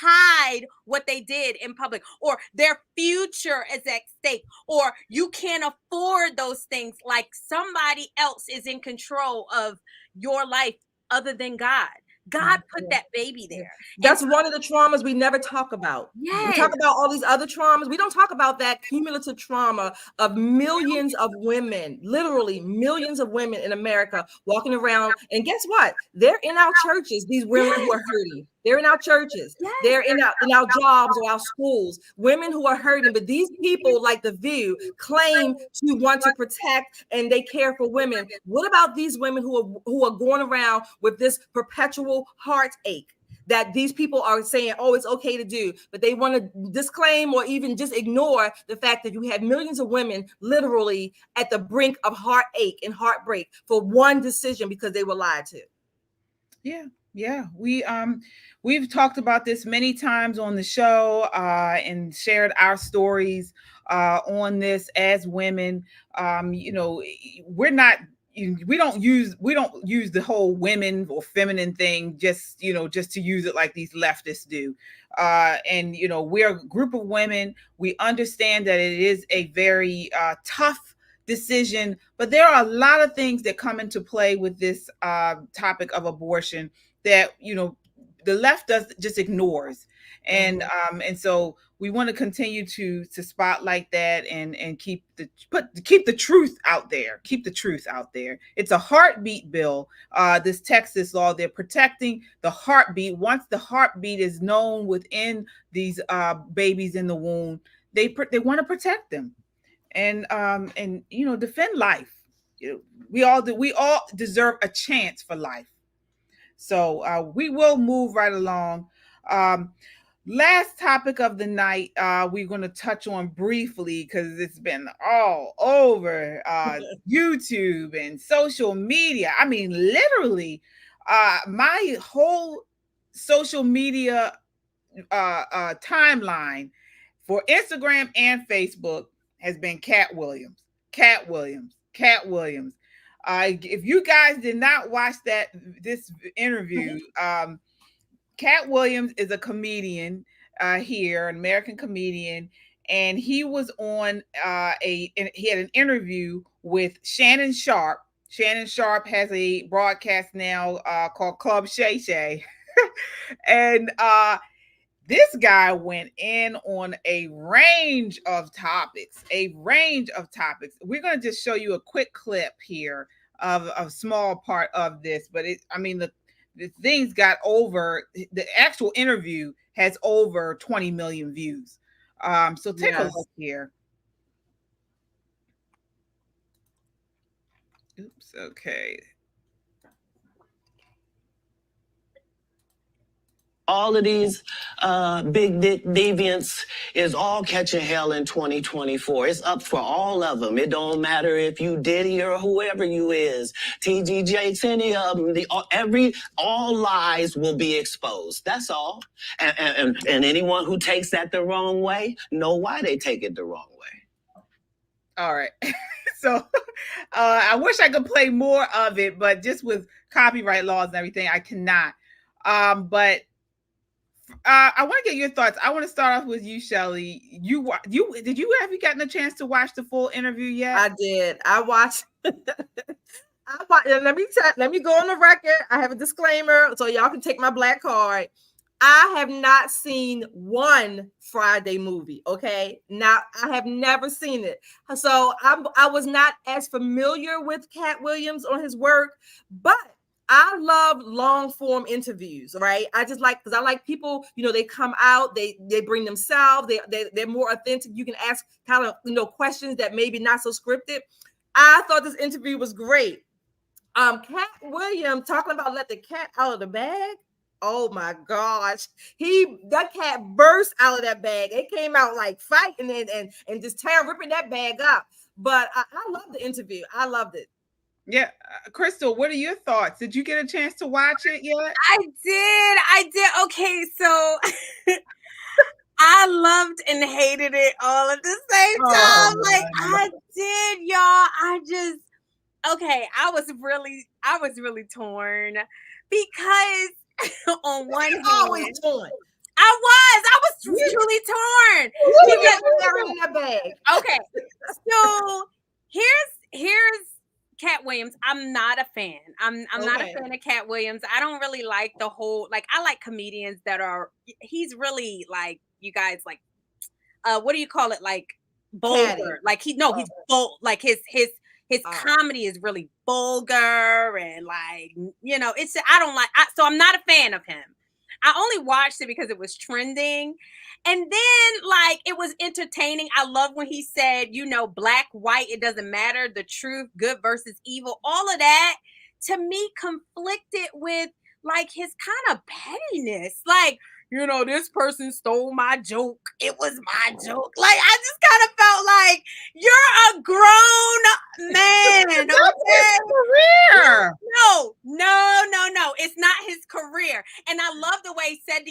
hide what they did in public, or their future is at stake, or you can't afford those things, like somebody else is in control of your life other than God. God put that baby there. That's one of the traumas we never talk about. We talk about all these other traumas. We don't talk about that cumulative trauma of millions of women, literally millions of women in America walking around. And guess what? They're in our churches, these women who are hurting. They're in our churches. They're in our jobs or our schools. Women who are hurting. But these people, like The View, claim to want to protect and they care for women. What about these women who are going around with this perpetual heartache that these people are saying, oh, it's okay to do, but they want to disclaim or even just ignore the fact that you have millions of women literally at the brink of heartache and heartbreak for one decision because they were lied to. Yeah, we've talked about this many times on the show and shared our stories on this as women. We don't use the whole women or feminine thing just to use it like these leftists do. And we're a group of women. We understand that it is a very tough decision, but there are a lot of things that come into play with this topic of abortion that the left just ignores, and so we want to continue to spotlight that and keep the truth out there. Keep the truth out there. It's a heartbeat bill. This Texas law, they're protecting the heartbeat. Once the heartbeat is known within these babies in the womb, they want to protect them and defend life. We all deserve a chance for life. So we will move right along. Last topic of the night, we're going to touch on briefly because it's been all over YouTube and social media. I mean, literally, my whole social media timeline for Instagram and Facebook has been Cat Williams. If you guys did not watch this interview, Cat Williams is a comedian here, an American comedian, and he was on he had an interview with Shannon Sharpe. Shannon Sharpe has a broadcast now called Club Shay Shay, and This guy went in on a range of topics. We're going to just show you a quick clip here of a small part of this, but the things got over, the actual interview has over 20 million views. So take a look here. Oops, okay. All of these big dick deviants is all catching hell in 2024. It's up for all of them. It don't matter if you Diddy or whoever you is, TG Jakes, any of them. All lies will be exposed. That's all. And anyone who takes that the wrong way, know why they take it the wrong way. All right. So I wish I could play more of it, but just with copyright laws and everything, I cannot. But I want to get your thoughts. I want to start off with you, Shelly. Have you gotten a chance to watch the full interview yet? I did. I watched. Let me go on the record. I have a disclaimer, so y'all can take my black card. I have not seen one Friday movie. Okay, now I have never seen it, so I was not as familiar with Cat Williams on his work, but I love long form interviews, right? I just because I like people, they come out, they bring themselves, they're more authentic. You can ask kind of, questions that maybe not so scripted. I thought this interview was great. Cat Williams talking about let the cat out of the bag. Oh my gosh. That cat burst out of that bag. It came out like fighting and just ripping that bag up. But I love the interview. I loved it. Yeah. Crystal, what are your thoughts? Did you get a chance to watch it yet? I did. Okay, so I loved and hated it all at the same time. I did, y'all. I was really torn because on one hand, always torn. I was really torn. In that bag. Okay, so here's Cat Williams. I'm not a fan. I'm not a fan of Cat Williams. I don't really like the whole, I like comedians that he's really you guys what do you call it? Vulgar. He's bold. His comedy is really vulgar and so I'm not a fan of him. I only watched it because it was trending. And then it was entertaining. I love when he said, black, white, it doesn't matter. The truth, good versus evil, all of that to me conflicted with his kind of pettiness. This person stole my joke. It was my joke. I just kind of felt like you're a grown man. Okay? Career. No. It's not his career. And I love the way Said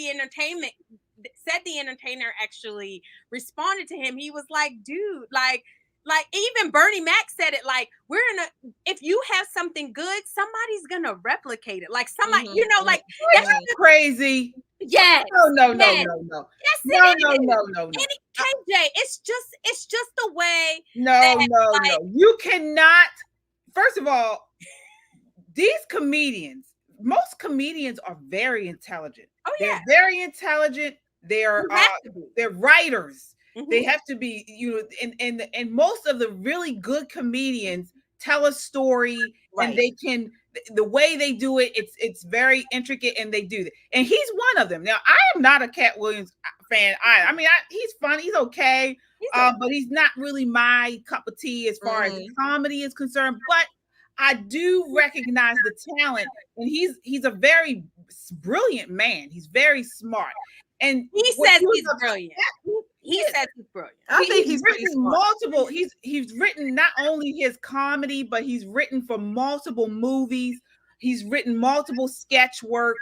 the Entertainer actually responded to him. He was like, dude, even Bernie Mac said it, if you have something good, somebody's gonna replicate it. Somebody, that's crazy. Yes. No. Yes, No. KJ, it's just the way. No. You cannot. First of all, most comedians are very intelligent. Oh yeah, they're very intelligent. They're writers. Mm-hmm. They have to be, and most of the really good comedians tell a story, and they can, the way they do it, it's very intricate, and they do that. And he's one of them. Now, I am not a Cat Williams fan. He's funny, he's okay, but he's not really my cup of tea as far as comedy is concerned. But I do recognize the talent, and he's a very brilliant man. He's very smart. And he says he's brilliant. He says he's brilliant. I think he's written multiple. He's written not only his comedy, but he's written for multiple movies. He's written multiple sketch work.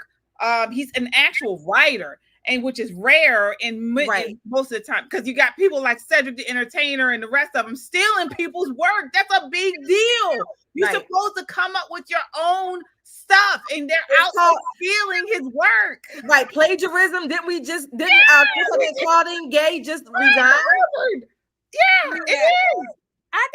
He's an actual writer, and which is rare in most of the time, because you got people like Cedric the Entertainer and the rest of them stealing people's work. That's a big deal. You're supposed to come up with your own stuff, and they're out stealing his work. Right, plagiarism. Didn't Claudine Gay just resign? Yeah, it is. I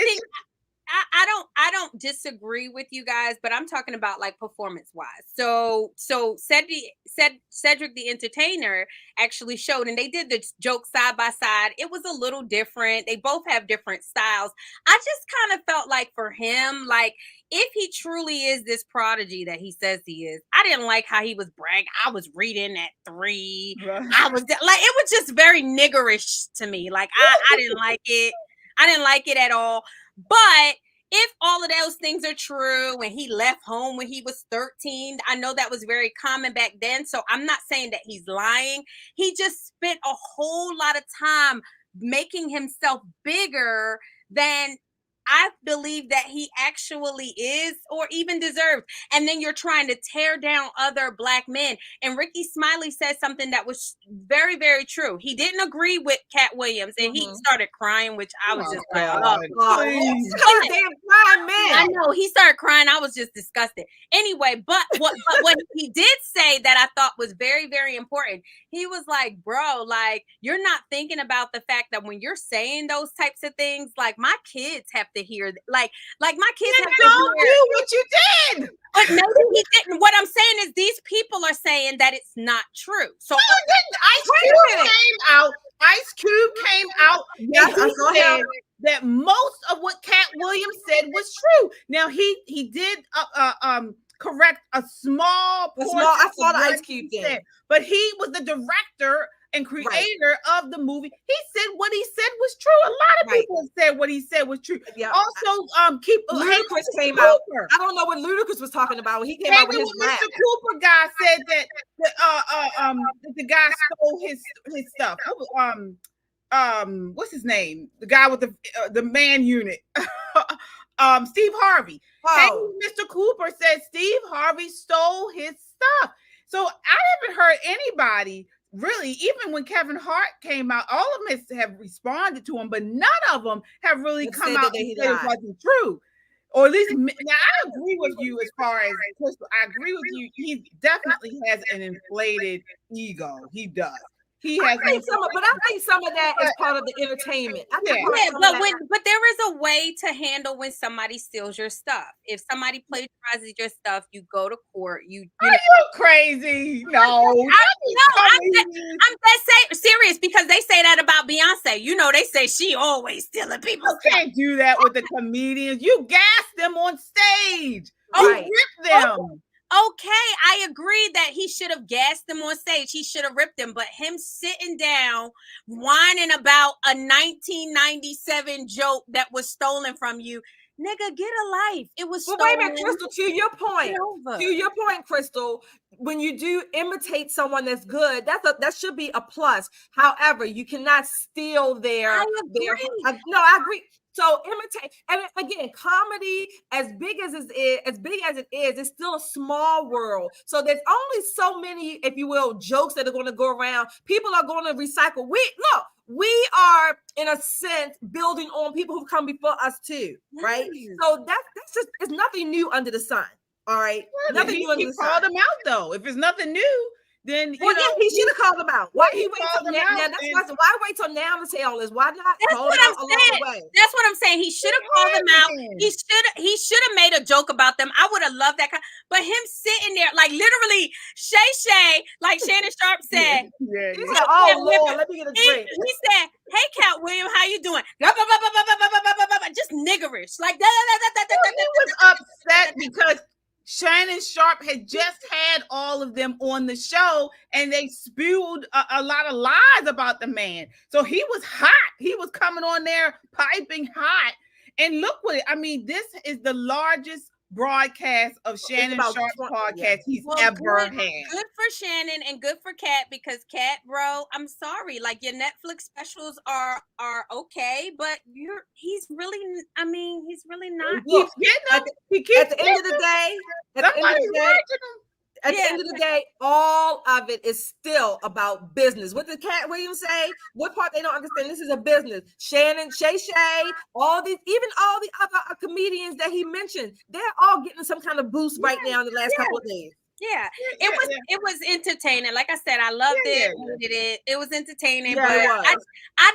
I don't disagree with you guys, but I'm talking about like performance wise. So Cedric the Entertainer actually showed, and they did the joke side by side. It was a little different. They both have different styles. I just kind of felt like for him, like if he truly is this prodigy that he says he is, I didn't like how he was bragging. I was reading at 3. I was like, it was just very niggerish to me. Like I didn't like it. I didn't like it at all. But if all of those things are true, and he left home when he was 13, I know that was very common back then. So I'm not saying that he's lying. He just spent a whole lot of time making himself bigger than I believe that he actually is or even deserves. And then you're trying to tear down other Black men. And Ricky Smiley said something that was very, very true. He didn't agree with Cat Williams, and he started crying, which I was just like, I know, he started crying. I was just disgusted. Anyway, but what he did say that I thought was very, very important, he was like, bro, like, you're not thinking about the fact that when you're saying those types of things, like, my kids have to hear, like my kids have to don't hear do what you did. But maybe he didn't. What I'm saying is these people are saying that it's not true. So Ice Cube came out. Ice Cube came out and he said that most of what Cat Williams said was true. Now he did correct a small portion. I saw the Ice Cube thing, but he was the director and creator of the movie. He said what he said was true. A lot of people said what he said was true. Yeah. Also, Ludacris came out. I don't know what Ludacris was talking about when he came out with his rap. Mr. Cooper guy said that the guy stole his stuff. What's his name? The guy with the man unit. Steve Harvey. Hey, Mr. Cooper said Steve Harvey stole his stuff. So I haven't heard anybody really, even when Kevin Hart came out, all of them have responded to him, but none of them have really come out and said it wasn't true. Or at least, now I agree with you as far as Crystal. I agree with you. He definitely has an inflated ego. He does. I think some of that is part of the entertainment. But there is a way to handle when somebody steals your stuff. If somebody plagiarizes your stuff, you go to court. You crazy? No, I'm that serious because they say that about Beyonce. You know, they say she always stealing people's stuff. You can't do that with the comedians. You gas them on stage. You rip them. Okay, I agree that he should have gassed them on stage. He should have ripped them. But him sitting down, whining about a 1997 joke that was stolen from you, nigga, get a life. It was stolen. Wait a minute, Crystal, to your point, Crystal, when you do imitate someone that's good, that should be a plus. However, you cannot steal their. I agree. So imitate, and again, comedy, as big as it is, it's still a small world. So there's only so many, if you will, jokes that are going to go around. People are going to recycle. We are, in a sense, building on people who come before us too, right? So that's just, it's nothing new under the sun. All right, nothing new under the sun. He called them out though. If it's nothing new, then he should have called them out. Why he wait till now? Why wait till now to say all this? Why not? That's what I'm saying. That's what I'm saying. He should have called them out. He should have made a joke about them. I would have loved that. But him sitting there, like literally, Shay, like Shannon Sharp said. He said, "Oh Lord, let me get a drink." He said, "Hey, Cat Williams, how you doing?" Just niggerish, like He was upset because Shannon Sharp had just had all of them on the show and they spewed a lot of lies about the man. So he was hot. He was coming on there piping hot. And look what this is the largest broadcast of Shannon Sharp's podcast he's ever had. Good for Shannon and good for Cat, because Cat, bro, I'm sorry. Like, your Netflix specials are okay, but he's really not. At the end of the day, all of it is still about business. What did Cat Williams say? What part they don't understand? This is a business. Shannon, Shay, all the other comedians that he mentioned, they're all getting some kind of boost right now in the last couple of days. Yeah, it was entertaining. Like I said, I loved it. It was entertaining, but I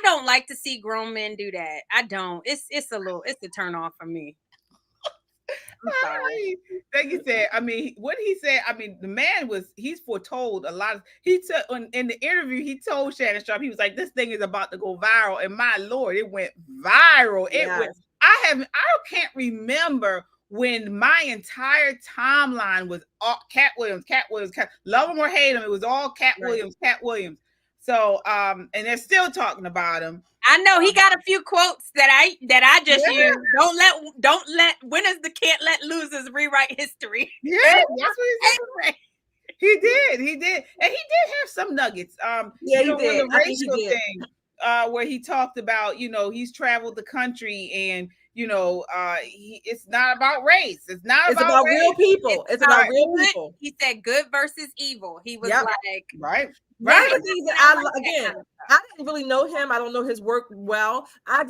don't like to see grown men do that. I don't. It's a turn off for me. Like you said, I mean, what he said, I mean, the man he's foretold a lot of, he said in the interview, he told Shannon Sharp, he was like, this thing is about to go viral. And my Lord, it went viral. I can't remember when my entire timeline was all Cat Williams, love him or hate him. It was all Cat Williams. So, and they're still talking about him. I know he got a few quotes that I just used. Don't let winners can't let losers rewrite history. Yeah, that's what he said. He did, and he did have some nuggets. He did. The racial thing, where he talked about, he's traveled the country and. It's not about race. It's about real people. It's about real people. He said good versus evil. He was like, right. I didn't really know him. I don't know his work well. I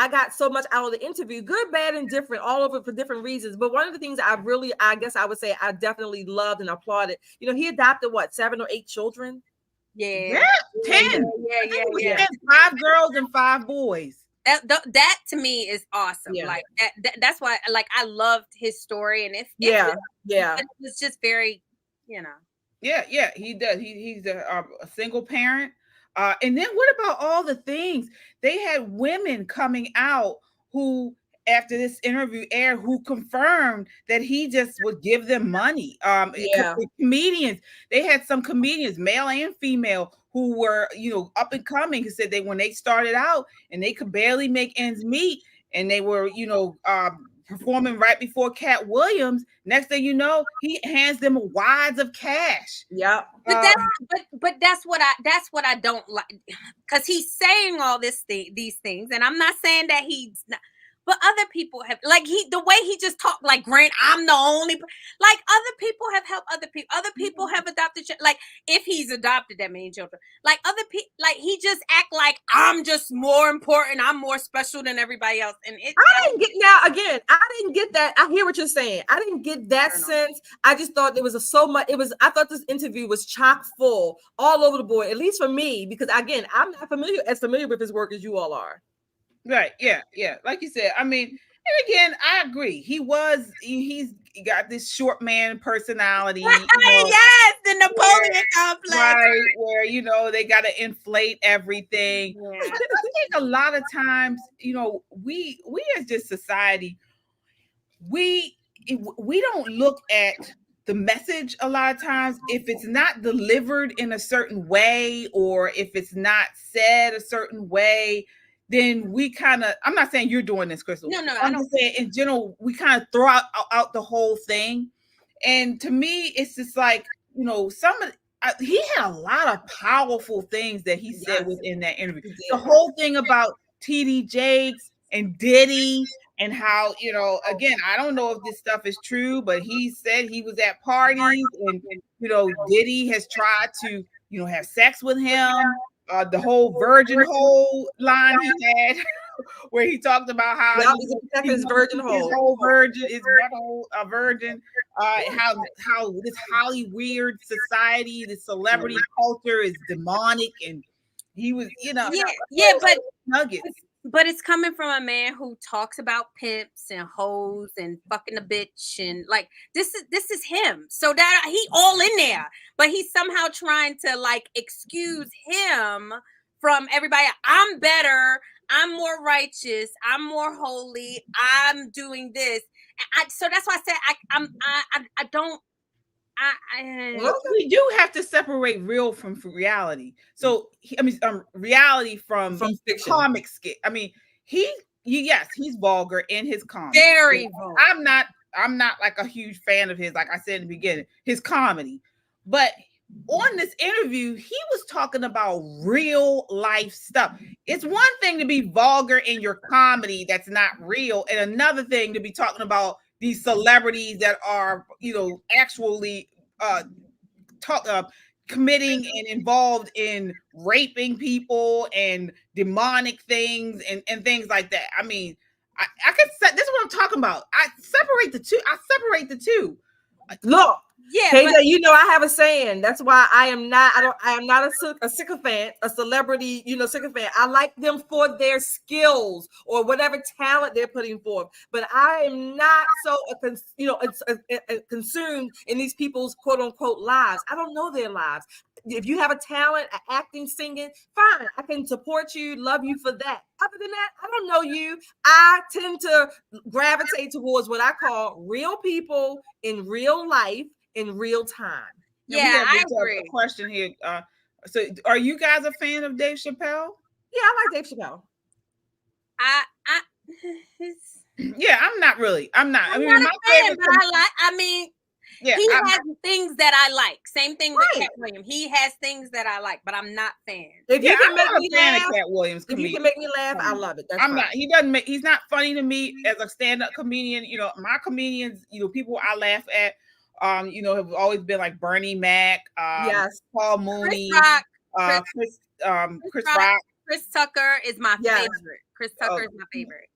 got so much out of the interview, good, bad, and different, all over for different reasons. But one of the things I guess I would say I definitely loved and applauded. He adopted 7 or 8 children. Yeah. 10. Yeah. 5 girls and 5 boys. That to me is awesome. Yeah. Like that's why I loved his story, and it was just very, Yeah, he does. He's a single parent. And then what about all the things they had women coming out who, after this interview aired, who confirmed that he just would give them money. Comedians, they had some comedians, male and female, who were, up and coming, who said when they started out and they could barely make ends meet, and they were, performing right before Cat Williams. Next thing you know, he hands them wads of cash. Yeah. But that's what I don't like, because he's saying all these things, and I'm not saying that he's not. But other people have, the way he just talked, Grant, I'm the only, other people have helped other people. Other people have adopted, if he's adopted that many children, other people, he just act like I'm just more important. I'm more special than everybody else. And I didn't get that. I hear what you're saying. I didn't get that sense. I just thought there was I thought this interview was chock full all over the board, at least for me, because again, I'm not as familiar with his work as you all are. Right. Yeah. Like you said, I mean, and again, I agree. He's got this short man personality. Yes, the Napoleon complex. Right, where, they got to inflate everything. Yeah. I think a lot of times, we as just society, we don't look at the message a lot of times. If it's not delivered in a certain way, or if it's not said a certain way, then we kind of, I'm not saying you're doing this, Crystal. No, I'm just saying in general, we kind of throw out the whole thing. And to me, it's just like, he had a lot of powerful things that he said within that interview. The whole thing about TD Jakes and Diddy, and how, again, I don't know if this stuff is true, but he said he was at parties and, Diddy has tried to, have sex with him. The whole virgin hole line he had, where he talked about how his virgin hole, his whole virgin is a virgin. How this Holly weird society, the celebrity culture is demonic, and he was, but nuggets. But it's coming from a man who talks about pimps and hoes and fucking a bitch, and this is him. So that he all in there, but he's somehow trying to excuse him from everybody. I'm better. I'm more righteous. I'm more holy. I'm doing this. So that's why I said we do have to separate real from reality. So reality from fiction. Comic skit. I mean, he's vulgar in his comedy. Very vulgar. I'm not like a huge fan of his, like I said in the beginning, his comedy. But on this interview, he was talking about real life stuff. It's one thing to be vulgar in your comedy that's not real, and another thing to be talking about these celebrities that are, actually committing and involved in raping people and demonic things and things like that. I mean, I could say this is what I'm talking about. I separate the two. Look, Yeah, KJ, but you know I have a saying. That's why I am not a sycophant, a celebrity, sycophant. I like them for their skills or whatever talent they're putting forth. But I am not so consumed in these people's quote unquote lives. I don't know their lives. If you have a talent, acting, singing, fine. I can support you, love you for that. Other than that, I don't know you. I tend to gravitate towards what I call real people in real life in real time. yeah, I a agree. question here. So are you guys a fan of Dave Chappelle? Yeah, I like Dave Chappelle. Yeah, I'm not really. I'm not. I'm not a fan, but yeah, he has things that I like. Same thing with Right. Cat Williams. He has things that I like, but I'm not fan. If you can make me fan laugh, of Cat Williams. if you can make me laugh, I love it. That's I'm fine. not. He's not funny to me as a stand-up comedian. My comedians, people I laugh at, have always been like Bernie Mac, Yes, Paul Mooney, Chris Rock. Chris Tucker is my Yes. favorite. Chris Tucker is my favorite.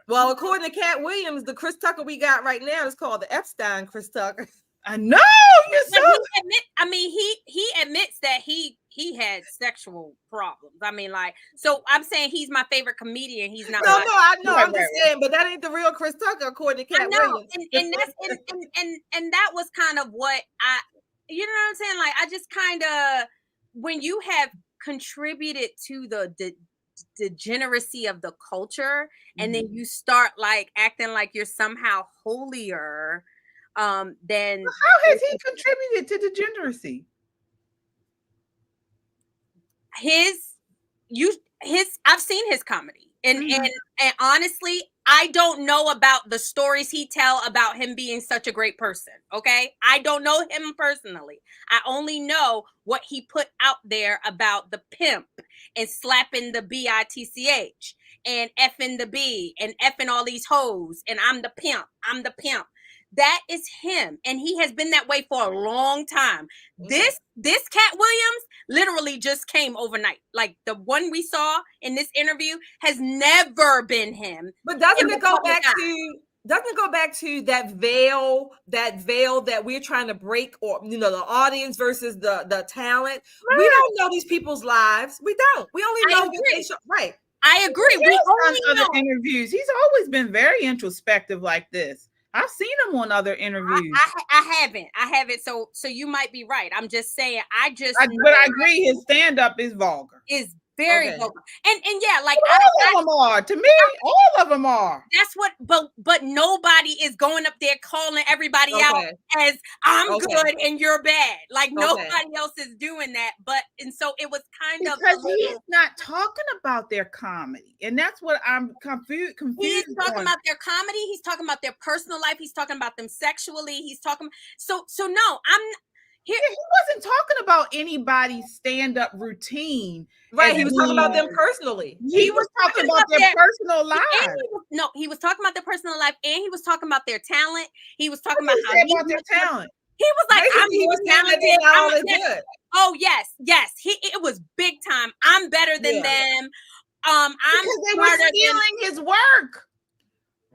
Well, according to Cat Williams, the Chris Tucker we got right now is called the Epstein Chris Tucker. I know. He admits that he had sexual problems. So I'm saying he's my favorite comedian. He's not. I know. I'm just saying, but that ain't the real Chris Tucker, according to Cat Williams. And that's and that was kind of what you know what I'm saying? Like, I just kind of, when you have contributed to the degeneracy of the culture, and then you start like acting like you're somehow holier, then how has he contributed to degeneracy? I've seen his comedy, and honestly, I don't know about the stories he tell about him being such a great person. Okay, I don't know him personally. I only know what he put out there about the pimp and slapping the bitch and effing the B and effing all these hoes, and I'm the pimp. That is him, and he has been that way for a long time. This Cat Williams literally just came overnight. Like, the one we saw in this interview has never been him. But doesn't it go back to that veil that we're trying to break, or the audience versus the talent? Right. We don't know these people's lives. We don't. We only know what they show. Right. I agree. We only know interviews. He's always been very introspective like this. I've seen him on other interviews. I haven't. So you might be right. I'm just saying. But I agree. His stand-up is vulgar. Is very vulgar. And yeah, like all of them are. To me, all of them are. That's what. But nobody is going up there calling everybody out as I'm good and you're bad. Like, nobody else is doing that. And so it was kind of because he's not talking about their comedy, and that's what I'm confused. He's talking about their comedy. He's talking about their personal life. He's talking about them sexually. He's talking. So no, he wasn't talking about anybody's stand-up routine. Right, he was talking about them personally. He was talking about their personal life. He was talking about their personal life, and he was talking about their talent. He was talking about their talent. He was like, I'm more talented. Oh yes. It was big time. I'm better than them. I'm smarter than his work.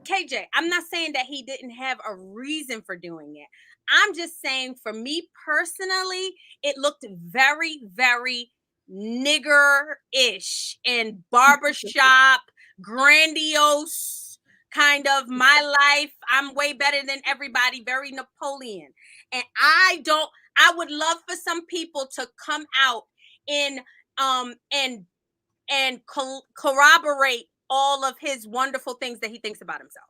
KJ, I'm not saying that he didn't have a reason for doing it. I'm just saying, for me personally, it looked very, very nigger-ish and barbershop, grandiose kind of my life. I'm way better than everybody, very Napoleon. And I would love for some people to come out and corroborate all of his wonderful things that he thinks about himself.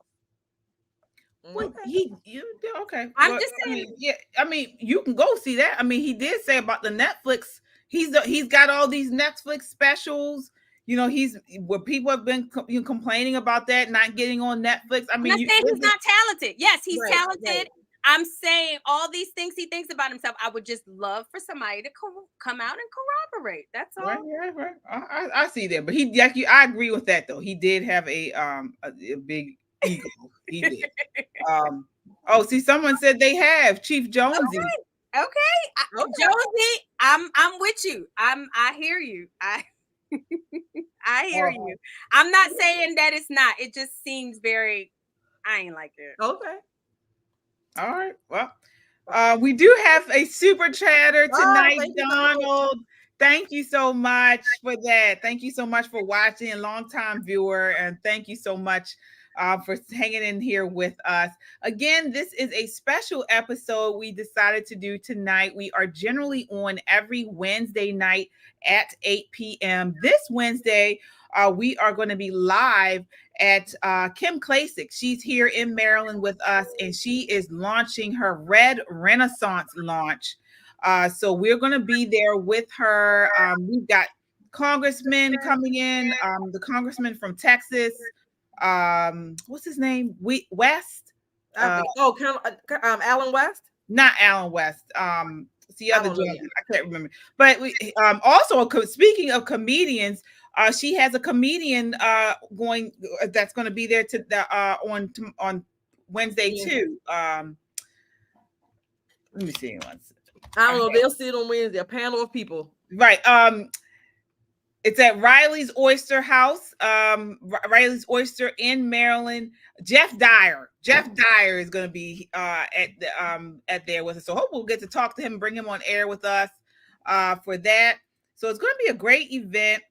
Well, okay. I'm just saying. You can go see that. He did say about the Netflix. He's got all these Netflix specials. Where people have been complaining about that not getting on Netflix. I'm not saying he's not talented. Yes, he's talented. Right. I'm saying all these things he thinks about himself. I would just love for somebody to come out and corroborate. That's all. Right. I see that, but I agree with that though. He did have a big ego. He did. See, someone said they have Chief Jonesy. Okay. Jonesy, I'm with you. I hear you. I hear you. I'm not saying that it's not. It just seems very. I ain't like it. Okay. All right. Well, We do have a super chatter tonight, thank you, Donald. Thank you so much for that. Thank you so much for watching, long-time viewer, and thank you so much for hanging in here with us. Again, this is a special episode we decided to do tonight. We are generally on every Wednesday night at 8 p.m. This Wednesday, we are going to be live at Kim Klasick. She's here in Maryland with us, and she is launching her Red Renaissance launch. So we're going to be there with her. We've got congressmen coming in, the congressman from Texas. What's his name? West? Alan West? Not Alan West. It's the other gentleman. I can't remember. But we also, speaking of comedians, she has a comedian that's going to be there on Wednesday too. Let me see once. I don't know. They'll see it on Wednesday. A panel of people. Right. It's at Riley's Oyster House. Riley's Oyster in Maryland. Jeff Dyer is going to be at there with us. So hope we'll get to talk to him, bring him on air with us for that. So it's going to be a great event.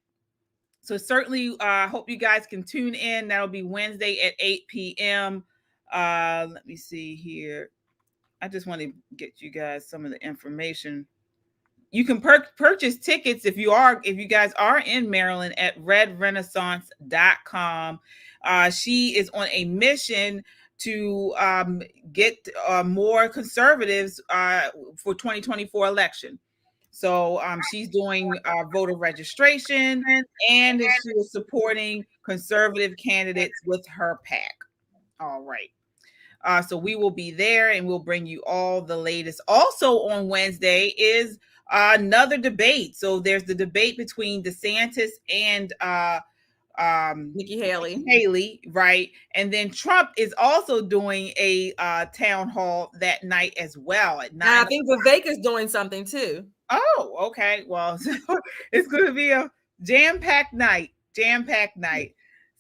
So certainly hope you guys can tune in. That'll be Wednesday at 8 p.m. Let me see here. I just want to get you guys some of the information. You can purchase tickets if you guys are in Maryland at redrenaissance.com. She is on a mission to get more conservatives for 2024 election. So she's doing voter registration, and she is supporting conservative candidates with her PAC. All right. So we will be there, and we'll bring you all the latest. Also on Wednesday is another debate. So there's the debate between DeSantis and Nikki Haley, right? And then Trump is also doing a town hall that night as well at 9. I think Vivek is doing something too. Oh, okay. Well, it's going to be a jam-packed night.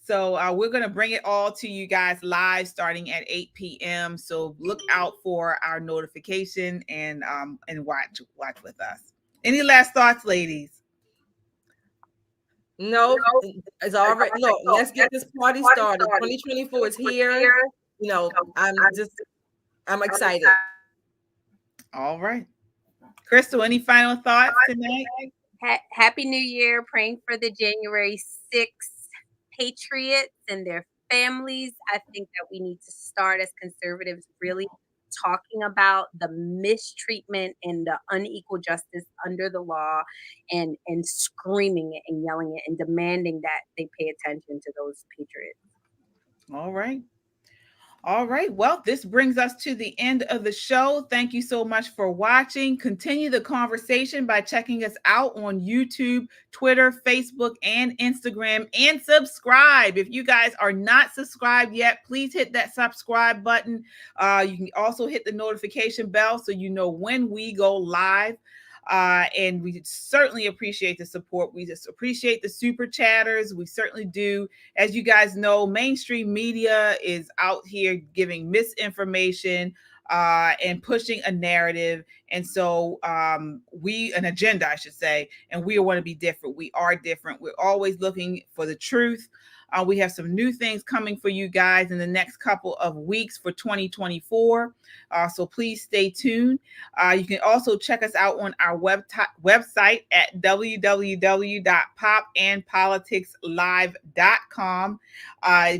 So we're going to bring it all to you guys live starting at 8 p.m. So look out for our notification and watch with us. Any last thoughts, ladies? No, it's all right. Look, let's get this party started. 2024 is here. You know, I'm excited. All right. Crystal, any final thoughts tonight? Happy New Year. Praying for the January 6th Patriots and their families. I think that we need to start as conservatives really talking about the mistreatment and the unequal justice under the law and screaming it and yelling it and demanding that they pay attention to those patriots. All right. Well, this brings us to the end of the show. Thank you so much for watching. Continue the conversation by checking us out on YouTube, Twitter, Facebook, and Instagram, and subscribe. If you guys are not subscribed yet, please hit that subscribe button. You can also hit the notification bell so you know when we go live. And we certainly appreciate the support. We just appreciate the super chatters. We certainly do. As you guys know, mainstream media is out here giving misinformation and pushing a narrative. And so an agenda, I should say, and we want to be different. We are different. We're always looking for the truth. We have some new things coming for you guys in the next couple of weeks for 2024. So please stay tuned. You can also check us out on our website at www.popandpoliticslive.com.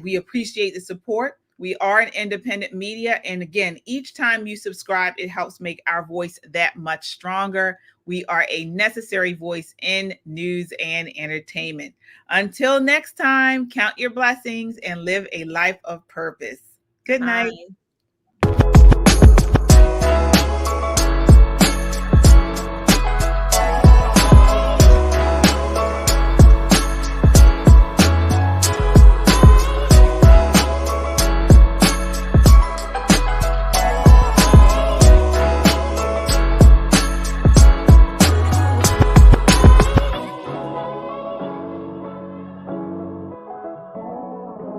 We appreciate the support. We are an independent media. And again, each time you subscribe, it helps make our voice that much stronger. We are a necessary voice in news and entertainment. Until next time, count your blessings and live a life of purpose. Good night. Bye.